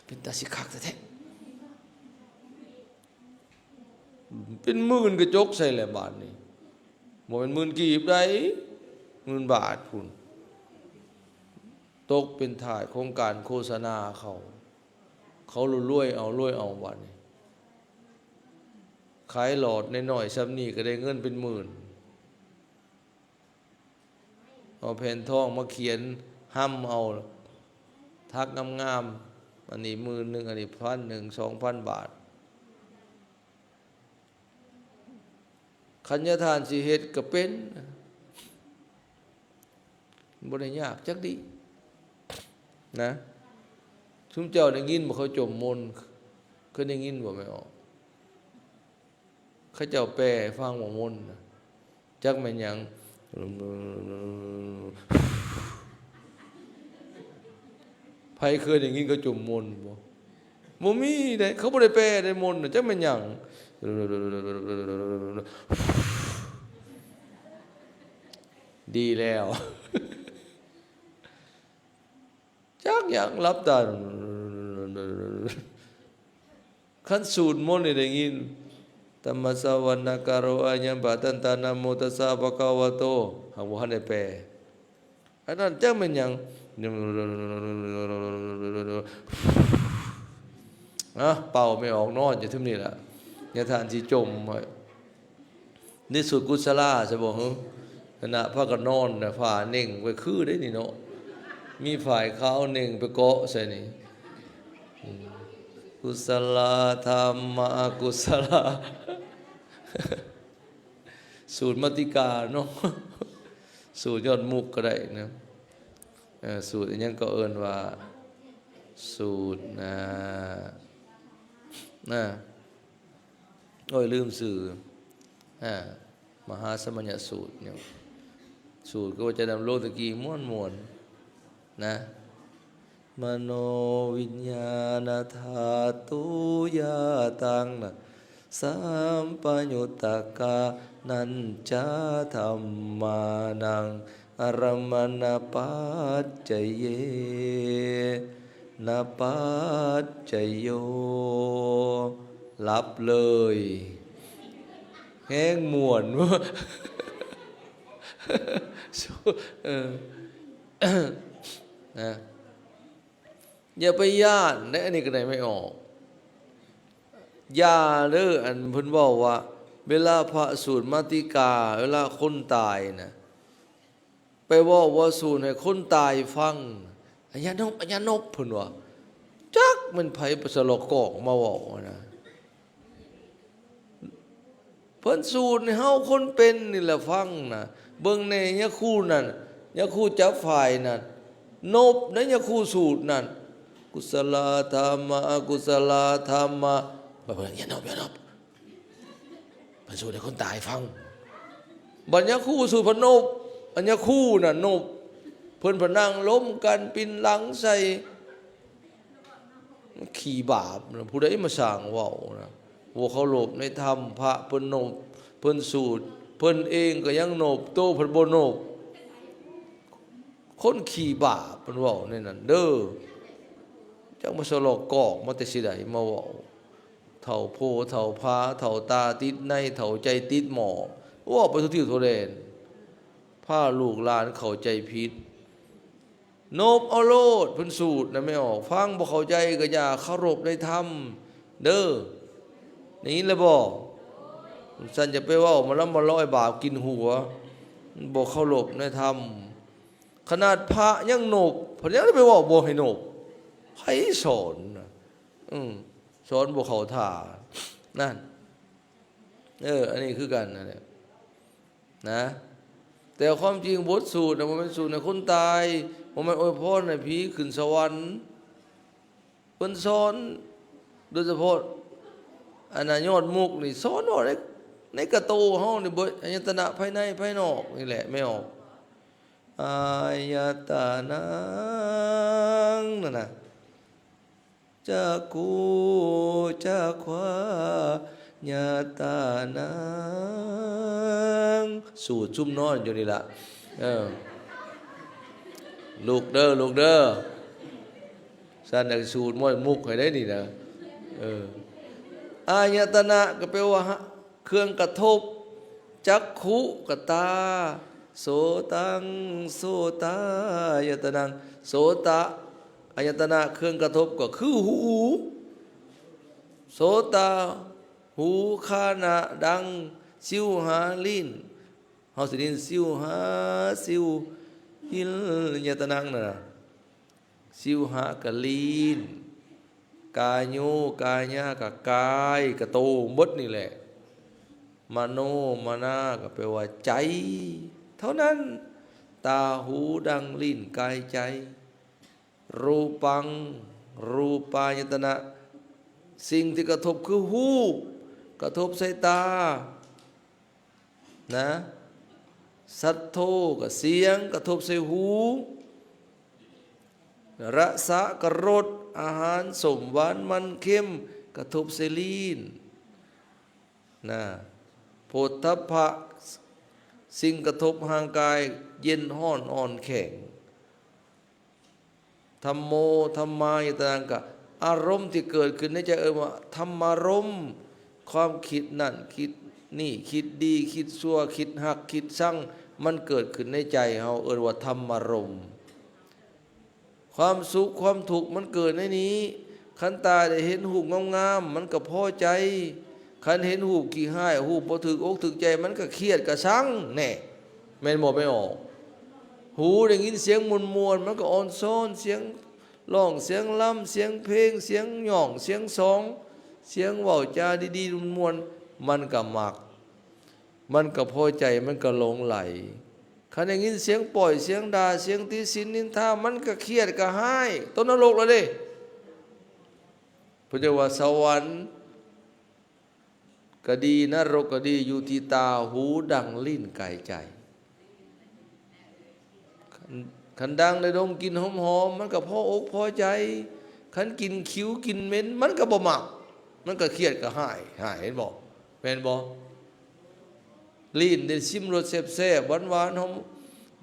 เป็นตาสิคักแท้ๆเป็นหมื่นกระจกใส่แหละบาทนี่บ่เป็นหมื่นกีบได้หมื่นบาทพุ่นตกเป็นถ่ายโครงการโฆษณาเขารวยเอาบาทนี่ขายหลอดน้อยๆซ้ำนี่ก็ได้เงินเป็นหมื่นเอาแผ่นทองมาเขียนห้ำเอาทักงามๆอันนี้10,000อันนี้1,000 2,000 บาทขันยทานสิเฮ็ดก็เป็นบ่ได้ยากจักดินะชุมเจ้าได้ยินบ่เขาจมมนต์เคยได้ยินบ่ไม่ออกเขาเจ้าแปลฟังบ่มนต์จักแม่นหยังไผเคยได้ยินเขาจมมนต์บ่มีได้เขาบ่ได้แปลได้มนต์จักแม่นหยังดีแล้วจักอย่างรับตาขั้นสูตรมนต์นี่ได้ยินธัมมสวรรณกโรอัญญปะตันตานะโมตัสสะภะคะวะโตหากบ่ทันได้แปลอันนั้นจักแม่นหยังเป่าไม่ออกนอนอยู่ทึ่มนี่ล่ะยะทานสิจมไว้นี่สุดกุศลาใช่บ่ฮะขณะพากันนอนน่ะผ้าเน่งไว้คือได้นี่เนาะมีฝ่ายขาวเน่งไปเกาะใส่นี่กุศลธรรมะกุศลสูตรมติกาเนาะสูตรยอดมุกก็ได้นะสูตรอันยังก็เอิ้นว่าสูตรโอ้ยลืมสื่อมหาสมัญญสูตรเนี่ยสูตรก็ว่าจะดำโลกตะกี้ม่วนๆนะมโนวิญญาณธาตุยาตังนะสัมปยุตตกานัญจาธัมมานังอรมณปัจจเยนะปัจจโยรับเลยแห้งม่วนนะอย่าไปย่านนะอันนี้ก็ได้ไม่ออกย่าเด้ออันเพิ่นบอกว่าเวลาพระสูตรมาติกาเวลาคนตายนะไปว่าสูตรให้คนตายฟังอัญญานบเพิ่นว่าจักมันไผประสลกอกมาเว้านะเพิ่นสูตรให้เฮาคนเป็นนี่แหละฟังนะเบิ่งในยะคู่นั่นยะคู่จับฝ่ายนั่นนบในยะคู่สูตรนั่นกุศลธรรมะกุศลธรรมะอย่านบเพิ่นสูตรให้คนตายฟังบัดยะคู่สูตรพนบอันยะคู่น่ะนบเพิ่นพนั่งล้มกันปินหลังใส่ขี่บาปผู้ใดมาสร้างเว้านะ ว่าเขาโลภในธรรมพระเพิ่นโนบเพิ่นสูตรเพิ่นเองก็ยังโนบโตเพิ่นบ่โนบคนขี้บาปเพิ่นเว้าในนั้นเด้อจักมาสลอกกอกมาแต่สิใดมาเว้าเฒ่าโพเฒ่าพาเฒ่าตาติดในเฒ่าใจติดหมอว่าไปทุกที่ทุกแดนพาลูกหลานเข้าใจผิดโนบเอาโลดเพิ่นสูตรนะไม่ออกฟังบ่เข้าใจก็อย่าเคารพในธรรมเด้อนี่แหละบ่ฉันจะไปเว้ามาแล้วมาร้อยบาปกินหัวบ่เคารพในธรรมขนาดพระยังโนบเพิ่นยังไปเว้าบ่ให้โนบไผสอนสอนบ่เข้าท่านั่นอันนี้คือกันนั่นแหละนะแต่ความจริงบทสูตรนะมันเป็นสูตรในคนตายมันอวยพรในผีขึ้นสวรรค์เพิ่นสอนโดยเฉพาะอันน่ะยอดมุกนี่สอนว่าในกระโตเฮานี่บ่อายตนะภายในภายนอกนี่แหละไม่ออกอายตนะนั่นน่ะจักกูจักขวายตานังสูตรซุ่มนอนอยู่นี่ล่ะลูกเด้อสันนักสูตรมวยมุกให้ได้นี่นะอายตนะก็แปลว่าเครื่องกระทบจักขุกตาโสตังโสตายตนังโสตะอายตนะเครื่องกระทบก็คือหูโสตาหูคานะดังซิวหาลิ้นเฮาสิได้ซิวหาซิวหิลยตนังน่ะซิวหากะลีนกายโยกายะกะกายกะโตหมดนี่แหละมโนมนาก็แปลว่าใจเท่านั้นตาหูดังลิ้นกายใจรูปังรูปายตนะสิ่งที่กระทบคือหูกระทบสายตานะสัทโธกับเสียงกระทบใส่หูรสะกับรสอาหารสมหวานมันเค็มกระทบใส่ลิ้นนะโผฏฐัพพะสิ่งกระทบทางกายเย็นห้อนอ่อนแข็งธัมโมธัมมายตนะกะอารมณ์ที่เกิดขึ้นในใจว่าธรรมารมณ์ความคิดนั่นคิดนี่คิดดีคิดชั่วคิดหักคิดชั่งมันเกิดขึ้นในใจเฮาว่าธรรมารมณ์ความสุขความทุกข์มันเกิดในนี้คันตาได้เห็นรูปงามๆมันก็พอใจคันเห็นรูปขี้ห้ายรูปบ่ถึกอกถึกใจมันก็เครียดก็ชังแน่แม่นบ่ไม่ออกหูได้ยินเสียงมวลๆมันก็อ่อนซ้อนเสียงร้องเสียงล่ำเสียงเพลงเสียงหย่องเสียงสองเสียงเว้าจาดีๆมวลมันก็มักมันก็พอใจมันก็หลงไหลคันได้ยินเสียงปล่อยเสียงด่าเสียงติฉินนินทามันก็เครียดก็ห้ายต้นนรกแล้วเด้พระเจ้าว่าสวรรค์ก็ดีนรกก็ดีอยู่ที่ตาหูดังลิ้นกายใจคันดังในดมกินหอมๆมันก็พออกพอใจคันกินคิ้วกินเหม็นมันก็บ่มักมันก็เครียดก็หายเห็นบ่แม่นบ่ลิ้นได้ชิมรสแซ่บๆหวานๆหอม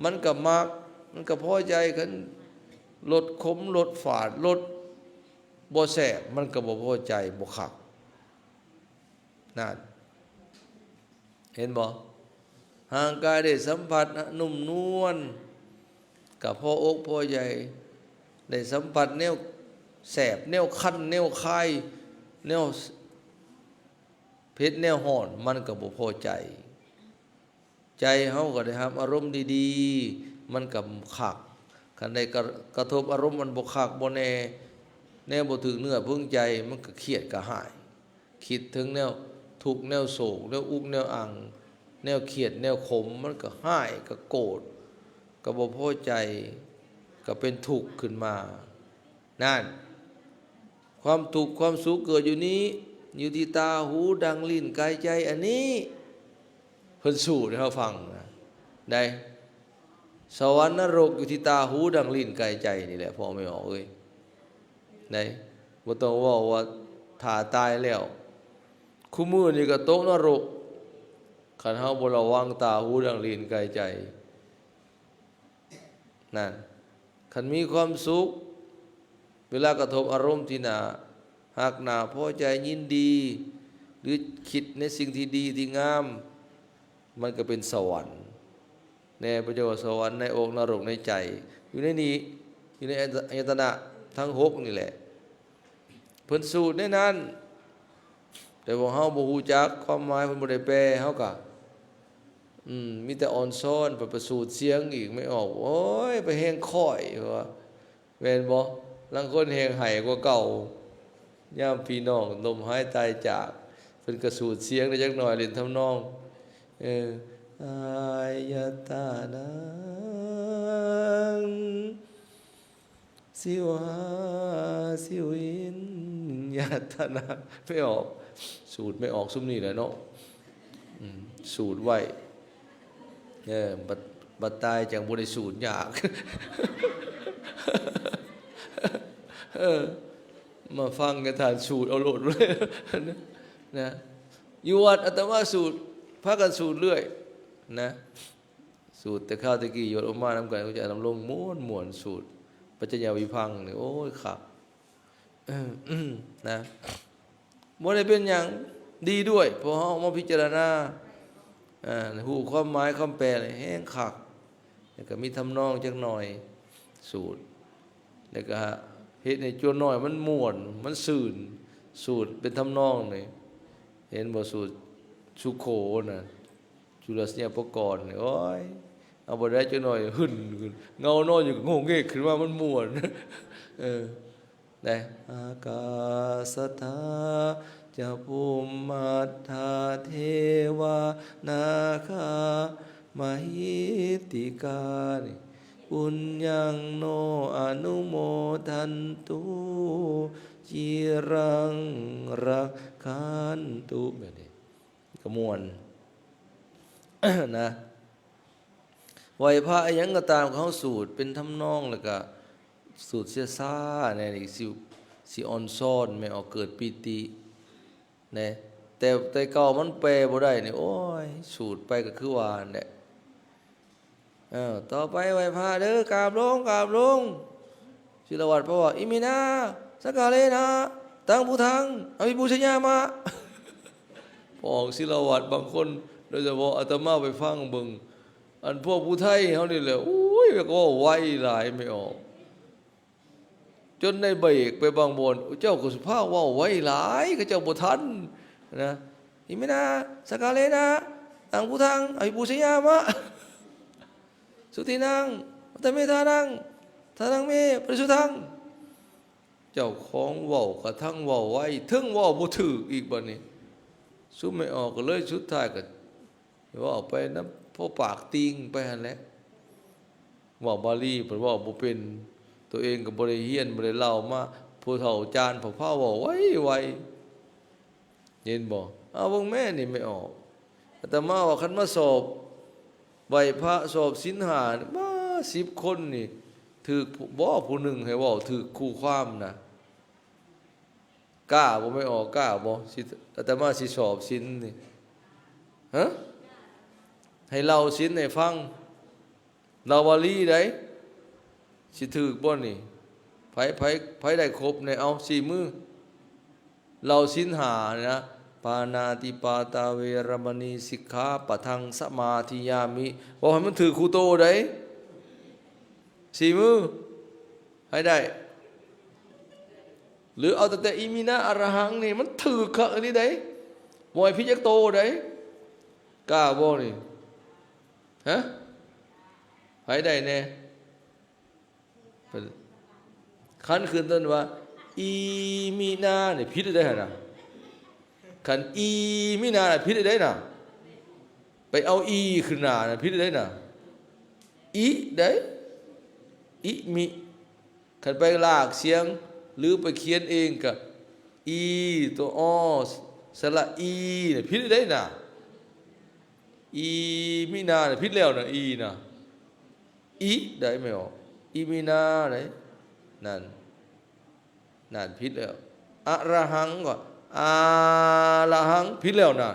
มันก็มักมันก็พอใจคันรสขมรสฝาดรสบ่แซ่บมันก็บ่พอใจบ่คักนั่นเห็นบ่ห่างกายได้สัมผัสนุ่มนวลกับพออกพอใหญ่ได้สัมผัสแนวแสบแนวคันแนวคายแนวเผ็ดแนวห่อนมันก็บ่พอใจใจเฮาก็ได้รับอารมณ์ดีๆมันก็คักคันใดกระทบอารมณ์มันบ่คักบ่แนวบ่ถึงเนื้อพึ่งใจมันก็เครียดก็หายคิดถึงแนวทุกข์แนวโศกแนวอุกแนวอังแนวเครียดแนวขมมันก็หายก็โกรธก็บ่พอใจก็เป็นทุกข์ขึ้นมานั่นความทุกข์ความสุขเกิดอยู่นี้อยู่ที่ตาหูดังลิ้นกายใจอันนี้เพิ่นสู้ให้เราฟังนะได้สวรรค์นรกอยู่ที่ตาหูดังลิ้นกายใจนี่แหละพอไม่ออกเอ้ยได้บ่ต้องว่าถ้าตายแล้ว คู่มือนี่ก็ตกนรกคันเฮาบ่ระวังตาหูดังลิ้นกายใจนั่นคันมีความสุขเวลากระทบอารมณ์ที่น่าหักหน้าพอใจยินดีหรือคิดในสิ่งที่ดีที่งามมันก็เป็นสวรรค์แน่พระเจ้าสวรรค์ในอกนรกในใจอยู่ในนี้อยู่ในอายตนะทั้งหกนี่แหละเพิ่นสูตรในนั้นแต่ว่าเฮาบ่ฮู้จักความหมายเพิ่นบ่ได้แปลเฮาก็มีแต่อ่อนซ้อนไปประสูตรเสียงอีกไม่ออกโอ้ยไปแฮงค่อยว่าแม่นบ่ลางคนแฮงไห้กว่าเก่ายามพี่น้องลมหายตายจากเพิ่นก็สูตรเสียงได้จักหน่อยเล่นทำนองอายตานังสิวาสิวินญาตนาไม่ออกสูตรไม่ออกซุมนี้แหละเนาะสูตรไว้บัดตายจังบ่ได้สูตรยากมาฟังกันทานสูตรเอาโลดเลยนะอยู่วัดอาตมาสูตรพากันสูตรเรื่อยนะสูตรแต่ข้าวตะกี้โยนออกมาน้ำกันก็จะนำลงม้วนสูตรปัจจญาวิพังค์นี่โอ้ยครับนะบ่ได้เป็นอย่างดีด้วยเพราะเฮามาพิจารณาฮู้ความหมายคำแปลแห้งคักแล้วก็มีทำนองจักหน่อยสูตรแล้วก็เฮ็ดให้จวนน้อยมันม่วนมันสื่นสูตรเป็นทำนองนี่เห็นบ่สูตรสุโขน่ะจุลศิลปกรณ์โอ้ยเอาบ่ได้จักหน่อยหึ่นเงานอนอยู่งงเงกขึ้นมามันม่วนได้อากาสธาจะภูมิมัทธาเทวานาคามหิติกานิปุญญังโนอนุโมทันตุจิรังรักขันตุแบบนี้กระมวล นะไหวพระยังก็ตามเขาสูตรเป็นทำนองแล้วก็สูตรเสียซ่าเนี่ยนี่สิอ่อนซ้อนไม่ออกเกิดปีติเนี่ยแต่เก่ามันแปลบ่ได้นี่โอ้ยสูตรไปก็คือว่าเนี่ยต่อไปไหวพระเด้อกราบลงศิลวัตรพระว่าอิมินาสักกาเลนะตังพุทังอภิปูชญามะพออกศิลวัตรบางคนโดยเฉพาะอาตมาไปฟังเบิ่งอันพวกผู้ไทยเขานี่แหละโอ้ยก็ไวหลายไม่ออกจนในเบรกไปบางบนเจ้าก็สุภาพว่าไวหลายก็เจ้าบ่ทันนะอิมินาสักกาเลนะตังพุทังอภิปูชญามะสุตินังอัตเมธานังทานังเมปริสุทธังเจ้าของเว้ากระทั่งเว้าไว้ถึงเว้าบ่ถูกอีกบัดนี้สุไม่ออกก็เลยสุดท้ายก็เว้าไปนำพอปากติงไปหั่นแหละเว้าบาลีเพิ่นเว้าบ่เป็นตัวเองก็บ่ได้เรียนบ่ได้เล่ามาผู้เฒ่าจานพาเว้าไว้เห็นบ่เอาเบิ่งแม่นี่ไม่ออกอาตมาว่าคันมาสอบไหวพระสอบศีลห้ามา10คนนี่ถูกบ่ผู้หนึ่งให้เว้าถูกคู่ความนะกล้าบ่ไม่ออกกล้าบ่สิอาตมาสิสอบศีลนี่ฮะให้เล่าศีลให้ฟังเล่าบาลีได้สิถูกบ่นี่ไผได้ครบในเอา4มื้อเล่าศีลห้านะปานาติปาตาเวรมณีสิกขาปะทังสมาธิยามิบอกให้มันถือคูโตได้4 มือให้ได้หรือเอาแต่อิมินะอรหังนี่มันถือคักอันนี้ได้บ่ให้พิจักโตได้กล้าบ่นี่ฮะให้ได้แน่คันขึ้นต้นว่าอิมินะนี่ผิดได้หั่นน่ะคันอีมินาผิดได้น่ะไปเอาอีขึ้นหน้าน่ะผิดได้น่ะอีได้อิมิคันไปลากเสียงหรือไปเขียนเองก็อีตัวอ้อสระอีน่ะผิดได้น่ะอีมินาน่ะผิดแล้วน่ะอีน่ะอีได้ไม่ออกอีมินาได้นั่นผิดแล้วอะระหังก็ อาละหังผิดแล้วนะ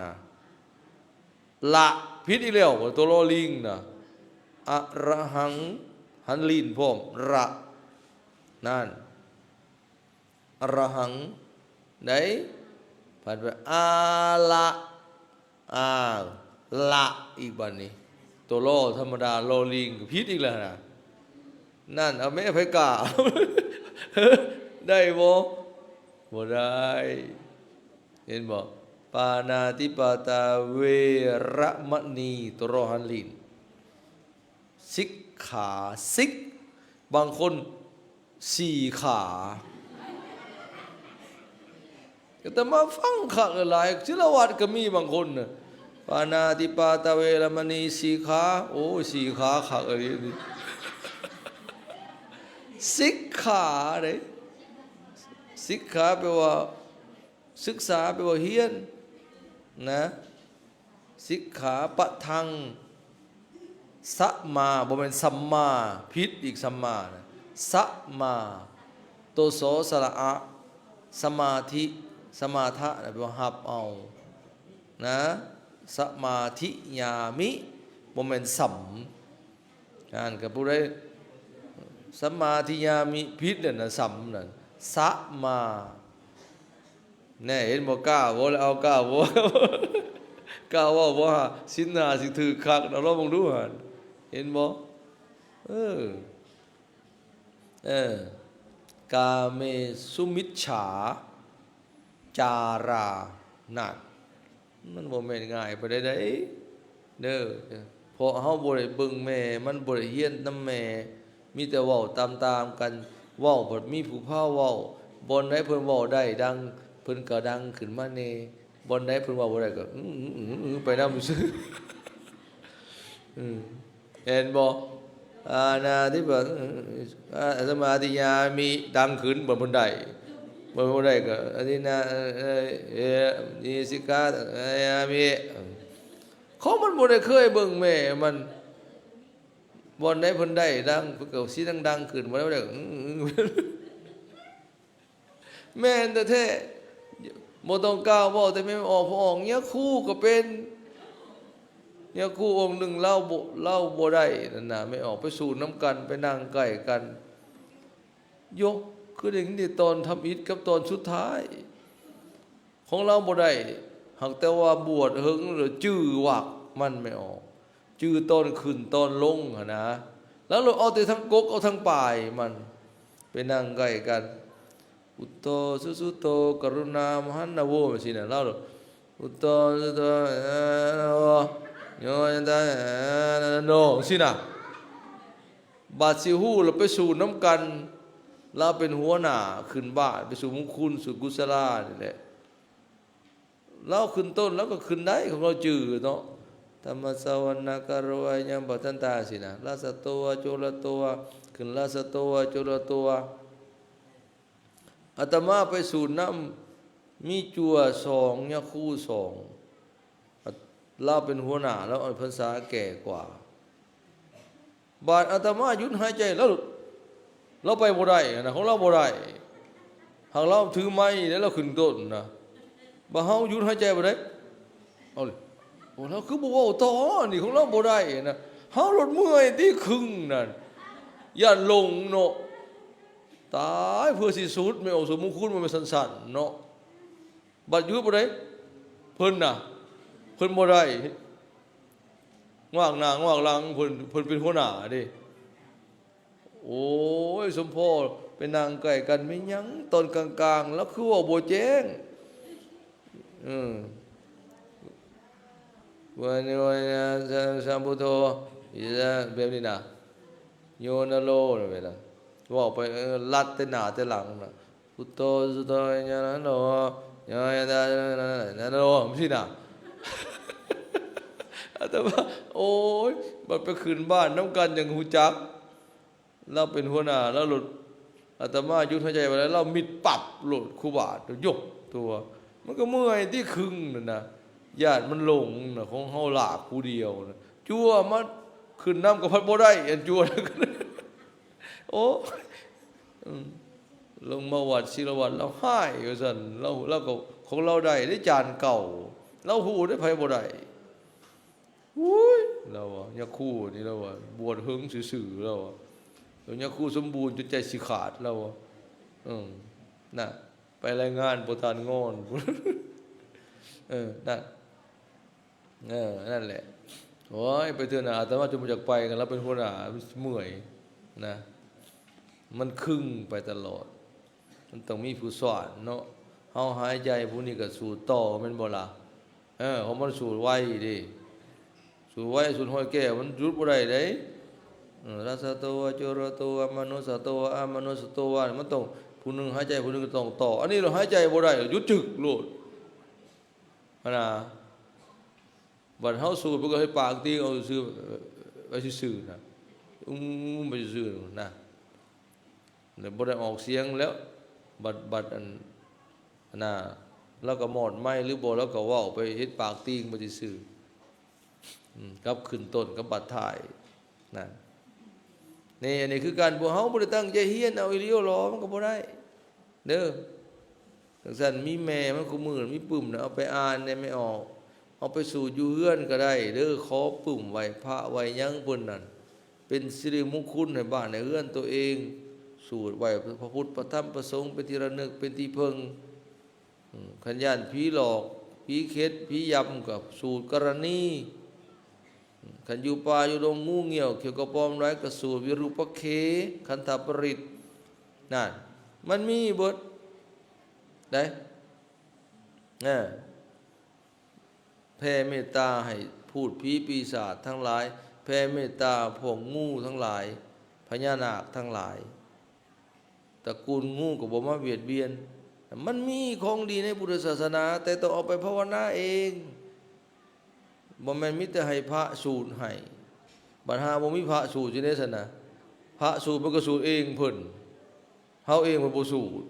นะละผิดอีกแล้วตัวลอลิงนะอะระหังหันลีนพร้อมระนั่นอะระหังได้ผ่านไปอาละละอีกบันนี้ตัวลอธรรมดาลอลิงผิดอีกแล้วนะนั่นเอาไม่ไปกล่าว ได้บ่ได้เห็นบ่ปานาติปาตาเวระมณีตัวรอหันลินสิกขาสิกบางคน4 ขาแต่มาฟังขักหลายศิลวัตก็มีบางคนน่ะปานาติปาตาเวระมณี4 ขาโอ้4 ขาขักอะไรนี่สิกขาเลยสิกขาแปลว่าศึกษาแปลว่าเฮียนนะสิกขาปะทังสัมมาบ่แม่นสัมมาผิดอีกสัมมานะสัมมาโตโสสระอะสมาธิสมาทะแปลว่าหับเอานะสมาธิญามิบ่แม่นสัมอ่านกับผู้ใดสัมมาทิญามิผิดนั่นน่ะสัมนั่นสัมมาแน่เห็นบ่กล้าบ่แล้วเอากล้าบ่กล้าว่าบ่สินหน้าสิถือคักเราลองดูหั่นเห็นบ่กาเมสุมิจฉาจารานั่นมันบ่แม่นง่ายไปได้เด้อเพราะเฮาบ่ได้เบิ่งแม่มันบ่ได้เฮียนนำแม่มีแต่เว้าตามๆกันเว้าบ่มีผู้พาเว้าบ่อนใดเพิ่นเว้าได้ดังเพิ่นก็ดังขึ้นมาแน่บ่อนใดเพิ่นเว้าบ่ได้ก็ไปนำซื่อเห็นบ่อานาทิปะสมาธิญามิดังขึ้นบ่ได้บ่ได้ก็อธินานิสิกาญามิเขามันบ่ได้เคยเบิ่งแม่มันบนได้เพิ่นได้ดังเพิ่นก็สิดังๆขึ้นบ่ได้แม่นแท้ๆบ่ต้องกล้าเว้าแต่แม่ออกพอออกเนี่ยครูก็เป็นเนี่ยครูองค์หนึงเล่าบ่ได้นั่นน่ะไม่ออกไปสู่น้ำกันไปนั่งใกล้กันยกคืออย่างนี้ตอนทำอิฐกับตอนสุดท้ายของเราบ่ได้หากแต่ว่าบวชหึงหรือจื้อวักมันไม่ออกจื้อตอนขึ้นตอนลงนะแล้วเราเอาแต่ทั้งกกเอาทั้งปลายมันไปนั่งใกล้กันอุตโตสุโตกรุณามหันนโวสินะเราอุตโตสุโตโยยันตาโนสินะบาดสิฮู้เราไปสู่น้ำกันเราเป็นหัวหน้าขึ้นบ้านไปสู่มงคลสู่กุศลานี่แหละเราขึ้นต้นแล้วก็ขึ้นได้ของเราจื้อเนาะธรรมสวรรณกรวัยยามปัตตันตาสินะลาสโตวะโจรโตวะขึ้นลาสโตวะโจรโตวะอาตมาไปสู่น้ำมีจั่ว2เนี่ยคู่2เราเป็นหัวหน้าแล้วพรรษาแก่กว่าบาดอาตมาหยุดหายใจแล้วเราไปบ่ได้นะของเราบ่ได้หากเราถือไม้แล้วเราขึ้นต้นนะบ่เฮาหยุดหายใจบ่ได้เอาเลยโอ้เราคือบ่เว้าต่อนี่ของเราบ่ได้นะเฮารถเมื่อยที่ครึ่งนั่นอย่าลงเนาะตายเพื่อสิสุดไม่เอาสมมุติคุณมันสั้นๆเนาะบัดอยู่บ่ได้เพิ่นน่ะเพิ่นบ่ได้งอกหน้างอกหลังเพิ่นเป็นหัวหน้าเด้โอ้ยสมพ่อเป็นนางไก่กันไม่ยั้งตอนกลางๆแล้วคือว่าบ่แจ้งวันนี้สัมพุทโธอิสระแบบนี้นะโยนโลนะเวลาว่าไปลัดแต่หน้าแต่หลังนะพุทโธสุโธญาณโนญาณญาณโนไม่ใช่นะแต่ว่าโอ้ยมันไปขึ้นบ้านน้ำกันอย่างหูจักเราเป็นหัวหน้าแล้วหลุดอาตมายุทธใจไปแล้วเรามิดปับหลุดคูบาทยกตัวมันก็เมื่อยที่ครึ่งนั่นนะญาติมันหลงนะของเฮาหลากผู้เดียวนะจั่วมันขึ้นน้ำกับพัดบ่ได้อันจั่วโอ้ ลงมาวัดศิลวัดเราให้ว่าซั่นเราก็ของเราได้จานเก่าเราฮู้ได้ไผบ่ได้อุ้ยเราอ่ะยาคู่นี่เราอ่ะบวชหึงซื่อๆเราอ่ะแล้วยาคู่สมบูรณ์จนใจสิขาดเราอ่ะน่ะไปรายงานบ่ทันงอนนั่นนั่นแหละโอ้ยไปเถอะนะอาตมาจะมาจากไปกันแล้วเป็นหัวหน้าเมื่อยนะมันครึ่งไปตลอดมันต้องมีผู้สอนเนาะเฮาหายใจผู้นี้ก็สูดต่อแม่นบ่ล่ะเขามันสูดไว้ดิสูดไว้สูดห้อยแก้วมันหยุดบ่ได้เด้รัสโตวโจรโตวมนุสโตวอมนุสโตวะมันต้องผู้หนึงหายใจผู้หนึงก็ต้องต่ออันนี้เราหายใจบ่ได้หยุดจึกโลดนะบัดเฮาสูดเพิ่นก็ให้ปากตีเอาซื่อไว้ซื่อๆนะไปซื่อๆนะแล้วบ่ได้ออกเสียงแล้วบัดอันน่ะแล้วก็หมอดไม้หรือบ่แล้วก็เว้าไปเฮ็ดปากตีงบ่ซื่อกับขึ้นต้นกับบัดท้ายนะนี่อันนี้คือการพวกเฮาบ่ได้ตั้งใจเฮียนเอาอีหลีเอาหรอมันก็บ่ได้เด้อจังซั่นมีแม่มันคุมื้อมีปึ้มน่ะเอาไปอ่านได้ไม่ออกเอาไปสู่อยู่เฮือนก็ได้เด้อขอปึ้มไว้พระไว้ยังเพิ่นนั่นเป็นสิริมงคลให้บ้านให้เฮือนตัวเองสูตรไว้พระพุทธพระธรรมพระสงฆ์เป็นที่ระลึกเป็นที่พึ่งขันย่านผีหลอกผีเข็ดผียำกับสูตรกรณีขันอยู่ป่าอยู่ดงงูเงี่ยวเขียวกระปอมไร้กับสูตรวิรูปเคขันธปริตนั่นมันมีบทได้แผ่เมตตาให้พูดผีปีศาจทั้งหลายแผ่เมตตาพวกงูทั้งหลายพญานาคทั้งหลายตระกูลงูก็บ่มาเบียดเบียนมันมีของดีในพุทธศาสนาแต่ต้องเอาไปภาวนาเองบ่แม่นมิแต่ให้พระสูตรให้บัดหาบ่มีพระสูตรสิได้ซั่นน่ะพระสูตรมันก็สูตรเองเพิ่นเฮาเองมันบ่สูตร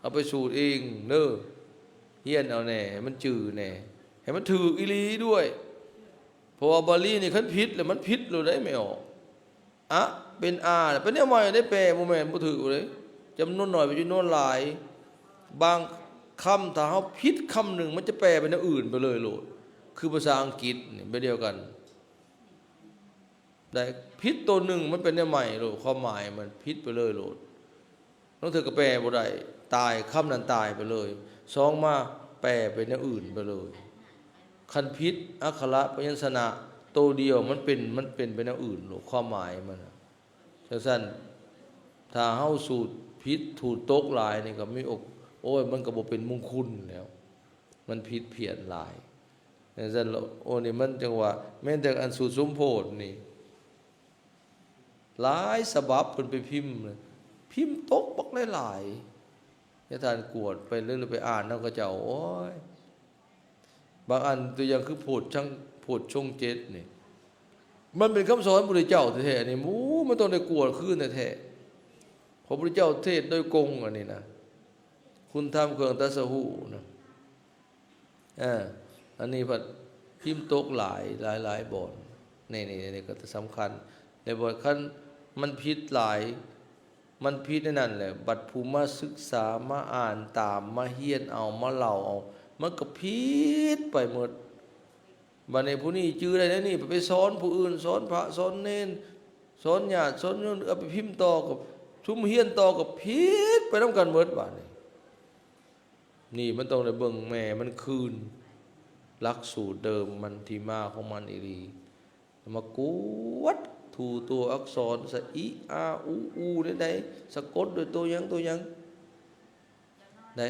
เอาไปสูตรเองเด้อเฮียนเอาแน่ให้มันจื้อแน่ให้มันถูกอีหลีด้วยเพราะว่าบาลีนี่คันผิดแล้วมันผิดเลยได้ไม่ออกอะเป็นอาเป็นแนวใหม่ได้แปลบ่แม่นบ่ถูกเลยจำนวนหน่อยไปจำนวนหลายบางคำถ้าเฮาผิดคำหนึ่งมันจะแปลเป็นอย่างอื่นไปเลยโลดคือภาษาอังกฤษนี่แบบเดียวกันแต่ผิดตัวหนึ่งมันเป็นแนวใหม่โลดความหมายมันผิดไปเลยโลดต้องถือก็แปลบ่ได้ตายคำนั้นตายไปเลยสองมาแปลเป็นอย่างอื่นไปเลยคันผิดอักขระพยัญชนะตัวเดียวมันเป็นไปอย่างอื่นโลดความหมายมันจังซั่นถ้าเฮาสูตรผิดถูกตกหลายนี่ก็มีอกโอ้ยมันก็บ่เป็นมงคลแล้วมันผิดเพี้ยนหลายจังซั่นโอ้นี่มันจังว่าแม้แต่อันสูตรสมโพธินี่หลายฉบับเพิ่นไปพิมพ์พิมพ์ตกบักหลายๆอาจารย์กวดไปเรื่อยๆไปอ่านแล้วก็เจ้าโอ้ยบางอันตัวอย่างคือโพธิชงเจ็ดนี่มันเป็นคำสอนพระพุทธเจ้าแท้ๆนี่หมูมันต้องได้กวดคืนแท้ๆพระพุทธเจ้าเทศน์โดยกงอันนี้นะคุณทำเครื่องตัสหูนะอันนี้พัดพิมพ์ตกหลายบ่อนนี่ก็สำคัญในบทขั้นมันผิดหลายมันผิดนั่นแหละบัดภูมาศึกษามาอ่านตามมาเฮียนเอามาเล่าเอามันก็ผิดไปหมดบัดในผู้นี้จื้อได้แล้วนี่ไปสอนผู้อื่นสอนพระสอนเนนสอนญาติสอนเอาไปพิมพ์ต่อกับชุมเฮียนต่อกับผิดไปนำกันหมดบาดนี่มันต้องได้เบิ่งแม่มันคืนหลักสูตรเดิมมันที่มาของมันอีหลีมากวดถูตัวอักษรสะอิอาอูได้สะกดด้วยตัวหยังได้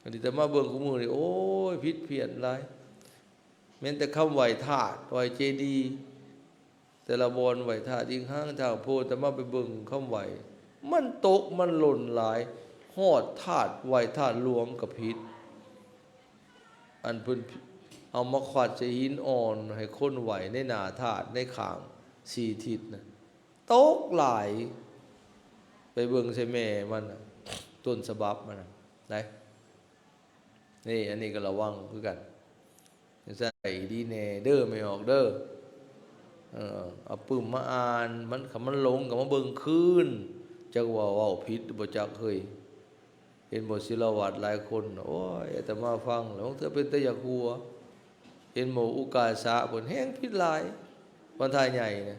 อันนี้แต่มาเบิ่งของมือนี่โอ้ยผิดเพี้ยนหลายแม้แต่คำไหวธาตุไหวเจดีย์แต่ละบอนไหวธาตุยิงห้างทางโพแต่มาไปเบิ่งคำไหวมันตกมันหล่นหลายฮอดธาตุไหวธาตุหลวงกับผิดอันเพิ่นเอามาขวัดใส่หินอ่อนให้คนไหวในหน้าธาตุในข้างสี่ทิศนะตกหลายไปเบิ่งใส่แม่มันต้นฉบับมันได้นี่อันนี้ก็ระวังคือกันใส่ดีแน่เด้อไม่ออกเด้อเอาปึ้มมาอ่านมันคำมันหลงกับมาเบิ่งคืน จักว่าเว้าผิดบ่จักเคยเห็นบ่ศิลวัตรหลายคนโอ้ยอาตมาฟังแล้วเธอเป็นตะอยากหัวเห็นบ่อุกาสะเพิ่นแฮงผิดหลายวันทายใหญ่นะ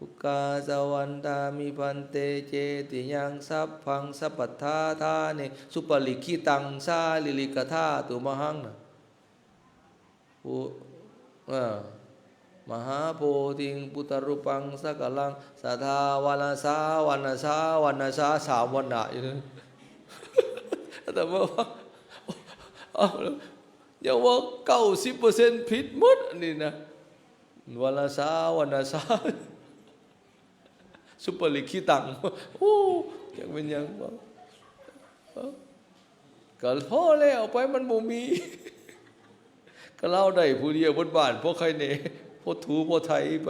อุกาสวันตามิพันเตเจติยังสัพพังสัพพทาทาเนสุปลิขิตังสาลิลิกธาตุมหังนะมหาโพธิงปุตตรุปังสักลังสัทธาวานาสาวันนาสาวันนาสาสามวันนะอยู่นะแต่ว่าอย่างว่า90%ผิดหมดอันนี้นะวันนาสาวันนาสาสุปลิขิตังโอ้ยังเป็นยังบ่ก็พอแล้วไปมันบ่มีก็เล่าได้ผู้เดียวบนบ้านพวกใครเนี่ยพวกถูพวกไทยไป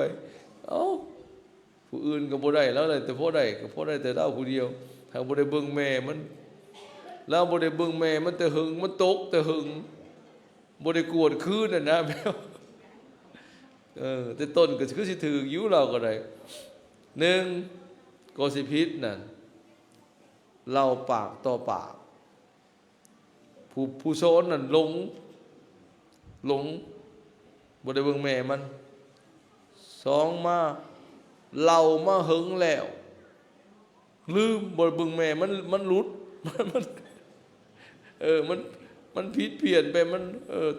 เอ้าผู้อื่นก็บ่ได้แล้วเลยแต่พวกได้ก็พวกได้แต่เล่าผู้เดียวทางบ่ได้เบิ่งแม่มันแล้วบ่ได้เบิ่งแม่มันแต่หึงมันตกแต่หึงบ่ได้กวดคืนน่ะนะแมวแต่ต้นก็คือสิถืออยู่เราก็ได้หนึ่งก็สิผิดนั่นเล่าปากต่อปากผู้โซนนั่นหลงบ่ได้เบิ่งแม่มันสองมาเล่ามาหึงแล้วลืมบ่เบิ่งแม่มันหลุดมันผิดเพี้ยนไปมัน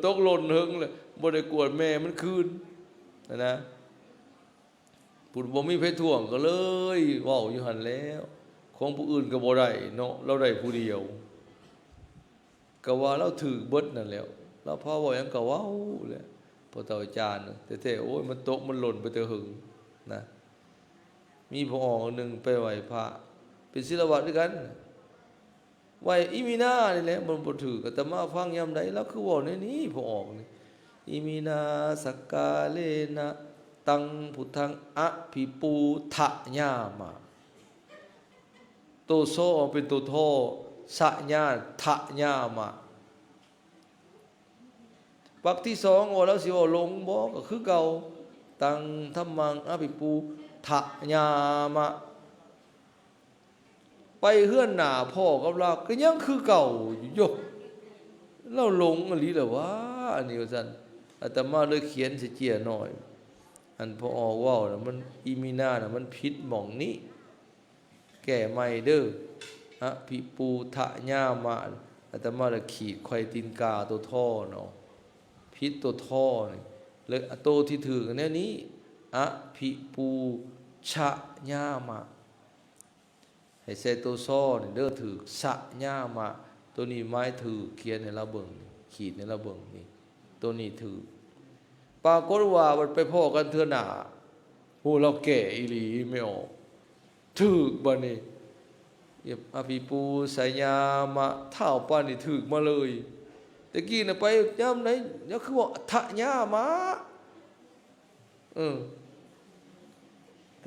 ตกหล่นหึงเลยบ่ได้กวดแม่มันคืนนะผู้บ่มีไผท่วงก็เลยเว้าอยู่หั่นแล้วของผู้อื่นก็บ่ได้เนาะเราได้ผู้เดียวก็ว่าเราถือเบิดนั่นแหล้วเราพอเว้าหยังก็เว้าแหละพอเฒ่าอาจารย์แต่โอ้ยมันตกมันหล่นไปแต่หึงนะมีพ่อองค์นึงไปไหว้พระเป็นศิลวัตรด้วยกันไหว้อีมีนานี่แหละมันบ่ถืออาตมาฟังยามใดแล้วคือเว้าในนี้พ่อองค์นี่อีมีนาสักกาเลนะตังพุทธังอภิปูทะญามะโตโซเป็นตัวโทสะญาทะญามะปักที่สองว่าแล้วสิว่าลงบ่ก็คือเก่าตังธัมมังอภิปูทะญามะไปเฮือนหน้าพ่อกับเราก็ยังคือเก่าอยู่เราหลงอีหลีล่ะวะอันนี้ว่าซั่นอาตมาเลยเขียนสิเจียหน่อยอันพอออกว่าน่ะมันอีมีนาน่ะมันผิดหม่องนี้แก้ใหม่เด้ออภิปูทะญามะอาตมาเลยขีดไขว้ตีนกาตัวท่อเนาะผิดตัวท่อนี่เลยโตที่ถือกันแนวนี้อภิปูชะญามะให้ใส่ตัวซ้อนี่เด้อถือสะญามะตัวนี้ไม้ถือเขียนให้เราเบิ่งขีดให้เราเบิ่งนี่ตัวนี้ถือปรากฏว่ามันไปพ้อกันเทื่อหน้าโหเราแก่อีหลีไม่ออกถึกบ่นี่อภิปูสยามะเท่าปานนี่ถึกมาเลยตะกี้น่ะไปยามไหนแล้วคือว่าทะญามะ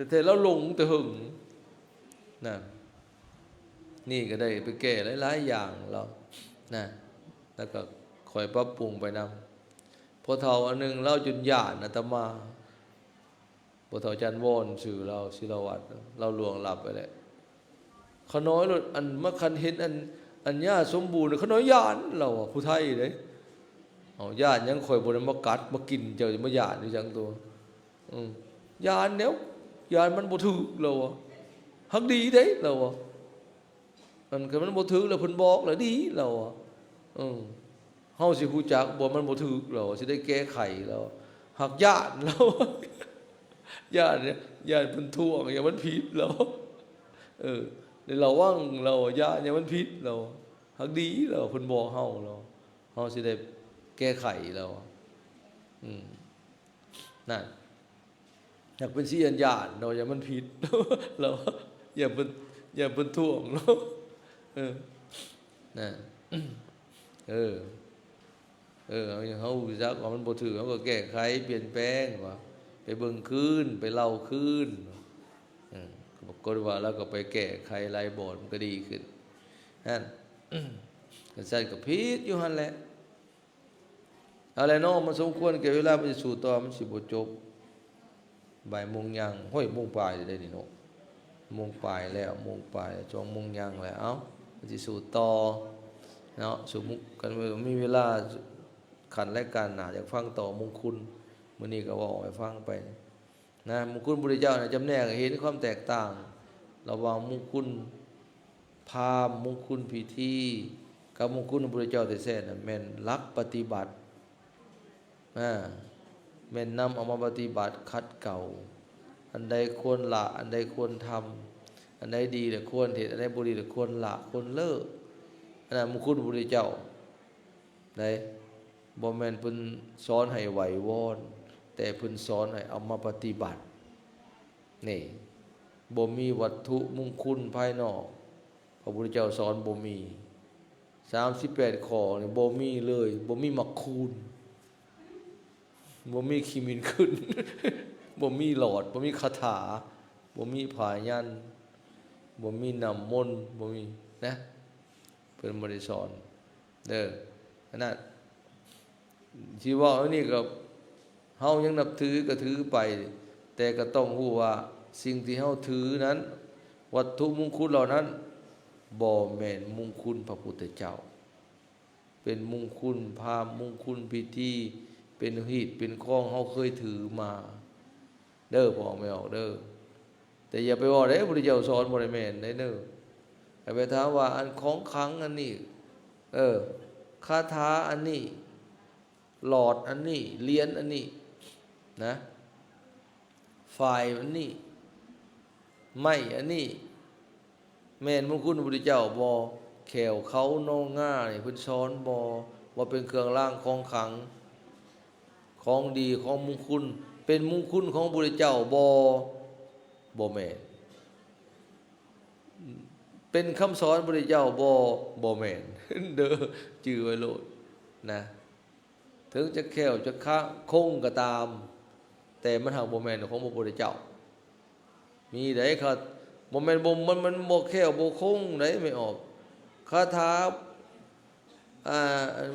แต่เราหลงแต่หึงนั่นนี่ก็ได้ไปแก้หลายๆอย่างเรานะแล้วก็คอยปรับปรุงไปนำพอเฒ่าอันนึงเล่าจนญาติอาตมาพอเฒ่าจันทร์วอนชื่อเราศิลวัตรเราล่วงลับไปแล้วขน้อยรถอันมาคันเห็นอันญาสมบูรณ์ขน้อยญาติเราผู้ไทยเด้เอาญาติยังคอยบ่ได้มากัดมากินเจ้าจะมาญาติอยู่จังตัวญาติแนวญาติมันบ่ถูกเราฮักดีเด้เรามันก็มันบ่ถูกแล้วเพิ่นบอกแล้วดีเราเฮาสิฮู้จักบ่มันบ่ถูกเราสิได้แก้ไขเราหักญาติเราญาติเนี่ยญาติเพิ่นท่วงอย่ามันผิดเราในเราว่างเราญาติอย่ามันผิดเราหักดีเราเพิ่นบอกเฮาสิได้แก้ไขเรานั่นอยากเป็นสิญาติเราอย่ามันผิดเราอย่าเพิ่นท่วงเรานั่นเขาจักว่ามันบ่ถือเขาก็แก้ไขเปลี่ยนแปลงว่าไปเบิ่งคืนไปเล่าคืนบอกก็ว่าแล้วก็ไปแก้ไขไล่บอดมันก็ดีขึ้นนั่นก็ใส่กับพิษอยู่หั่นแหละอะไรเนาะมันสมควรแก่เวลามันสิสู่ต่อมันสิบ่จบบ่ายโมงยังห้อยโมงปลายได้นี่เนาะ โมงปลายแล้วโมงปลายจองโมงยังแล้วเอ้าสิสู่ต่อเนาะสู่มุกกันมีเวลาขันและกันน่ะอยากฟังต่อมงคุณมื้อนี้ก็เว้าให้ฟังไปนะมงคุณพุทธเจ้าน่ะจำแนกให้เห็นความแตกต่างระหว่างมงคุณพราหมณ์มงคุณพิธีกับมงคุณพระพุทธเจ้าแท้ๆน่ะแม่นหลักปฏิบัติแม่นนำเอามาปฏิบัติคัดเก่าอันใดควรละอันใดควรทำอันใดดีแต่ควรเฮ็ดอันใดบ่ดีแต่ควรละควรเลิกอันนั้นมงคุณพระพุทธเจ้าได้บ่แม่นเพิ่นสอนให้ไหววอนแต่เพิ่นสอนให้เอามาปฏิบัตินี่บ่มีวัตถุมงคลภายนอกพระพุทธเจ้าสอนบ่มี38ข้อนี่บ่มีเลยบ่มีมักคูณบ่มีขีมินขึ้น บ่มีหลอดบ่มีคาถาบ่มีผายันบ่มีน้ำมนต์บ่มีนะเพิ่นบ่ได้สอนเด้ออันนั้นสิว่าอันนี้ก็เฮายังนับถือก็ถือไปแต่ก็ต้องรู้ว่าสิ่งที่เฮาถือนั้นวัตถุมงคลเหล่านั้นบ่แม่นมงคลพระพุทธเจ้าเป็นมงคลพราหมณ์มงคลพิธีเป็นหีดเป็นข้องเฮาเคยถือมาเด้อพ่อไม่ออกเด้อแต่อย่าไปว่าเด้พระพุทธเจ้าสอนบ่ได้แม่นเด้อให้ไปถามว่าอันของขลังอันนี้คาถาอันนี้หลอดอันนี้เหรียญอันนี้นะฝ่ายอันนี้ไม้อันนี้แม่นมงคลพระพุทธเจ้าบ่แขวเขานองง่านี่เพิ่นสอนบ่ว่าเป็นเครื่องรางของขลังของดีของมงคลเป็นมงคลของพระพุทธเจ้าบ่แม่นเป็นคำสอนพระพุทธเจ้าบ่แม่น เด้อจื่อไว้โลดนะถึงจะแขวจะคงก็ตามแต่มันหากบ่แม่นของพระพุทธเจ้ามีได้ครับบ่แม่นมันบ่แขวบ่คงได้ไม่ออกคาถา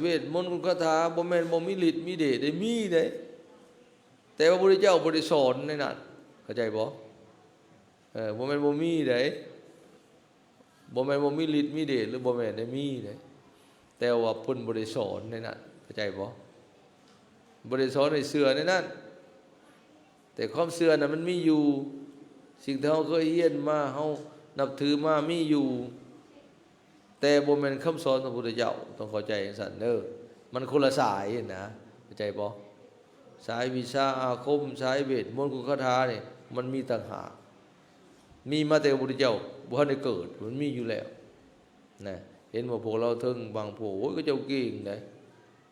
เวทมนต์คาถาบ่แม่นบ่มีฤทธิ์มีเดชได้มีได้แต่ว่าพระพุทธเจ้าบ่ได้สอนในนั้นเข้าใจบ่บ่แม่นบ่มีได้บ่แม่นบ่มีฤทธิ์มีเดชหรือบ่แม่นได้มีได้แต่ว่าเพิ่นบ่ได้สอนในนั้นเข้าใจบ่บ่ได้สอนให้เชื่อในนั้นแต่ความเชื่อน่ะมันมีอยู่สิ่งที่เฮาเคยเรียนมาเฮานับถือมามีอยู่แต่บ่แม่นคำสอนของพระพุทธเจ้าต้องเข้าใจจังซั่นเด้อมันคนละสายนะเข้าใจบ่สายวิชาอาคมสายเวทมนต์คาถานี่มันมีต่างหากมีมาแต่พระพุทธเจ้าบ่ทันได้เกิดมันมีอยู่แล้วนะเห็นว่าพวกเราถึงบางพวกโอ้ยก็เจ้าเก่งได้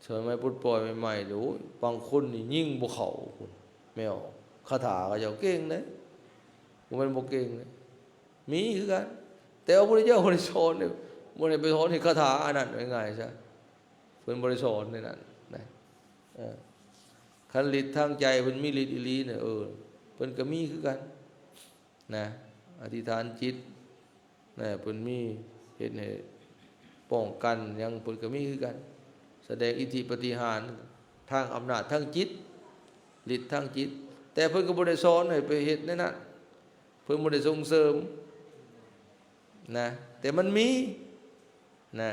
สมัยพุทธปล่อยใหม่ๆโอ้ยบางคนนี่ยิ่งบ่เข้าพุ่นแม่นคาถาก็เจ้าเก่งเด้บ่แม่นบ่เก่งเด้มีคือกันแต่พระพุทธเจ้าบ่ได้สอนเด้บ่ได้ไปสอนให้คาถาอันนั้นง่ายๆซะเพิ่นบ่ได้สอนในนั้นนะคันฤทธิ์ทางใจเพิ่นมีฤทธิ์อีหลีเนี่ยเพิ่นก็มีคือกันนะอธิษฐานจิตนะเพิ่นมีเฮ็ดให้ป้องกันยังเพิ่นก็มีคือกันแสดงอิทธิปาฏิหาริย์ทางอำนาจทางจิตฤทธิ์ทางจิตแต่เพิ่นก็บ่ได้สอนให้ไปเฮ็ดในนั้นเพิ่นบ่ได้ส่งเสริมนะแต่มันมีนะ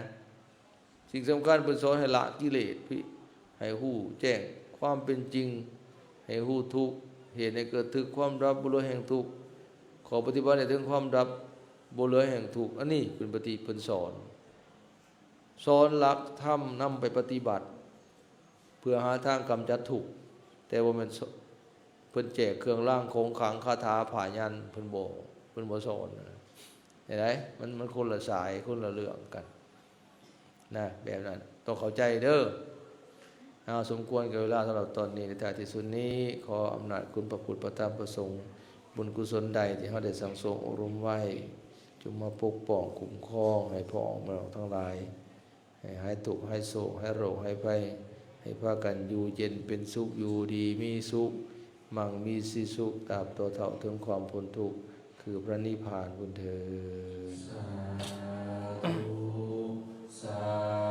สิ่งสำคัญเพิ่นสอนให้ละกิเลสให้ฮู้แจ้งความเป็นจริงให้ฮู้ทุกข์เหตุให้เกิดทุกข์ความดับบ่เหลือแห่งทุกข์ขอปฏิบัติให้ถึงความดับบ่เหลือแห่งทุกข์อันนี้เป็นปฏิเพิ่นสอนหลักธรรมนำไปปฏิบัติเพื่อหาทางกำจัดทุกข์แต่ว่ามันเพิ่นแจกเครื่องรางของขลังคาถาผายันเพิ่นบ่สอนเห็นไหมมันคนละสายคนละเรื่องกันนะแบบนั้นต้องเข้าใจเด้อสมควรกับเวลาสำหรับตอนนี้ในท้ายที่สุดนี้ขออำนาจคุณพระพุทธพระธรรมพระสงฆ์บุญกุศลใดที่เราได้สั่งสมอบรมไว้จงมาปกป้องคุ้มครองให้พ่อของเราทั้งหลายให้หายทุกข์ให้โศกให้โรคให้ภัยให้พากันอยู่เย็นเป็นสุขอยู่ดีมีสุขมั่งมีสิสุขตราบต่อเท่าถึงความพ้นทุกข์คือพระนิพพานบุญเถิดสาธุสา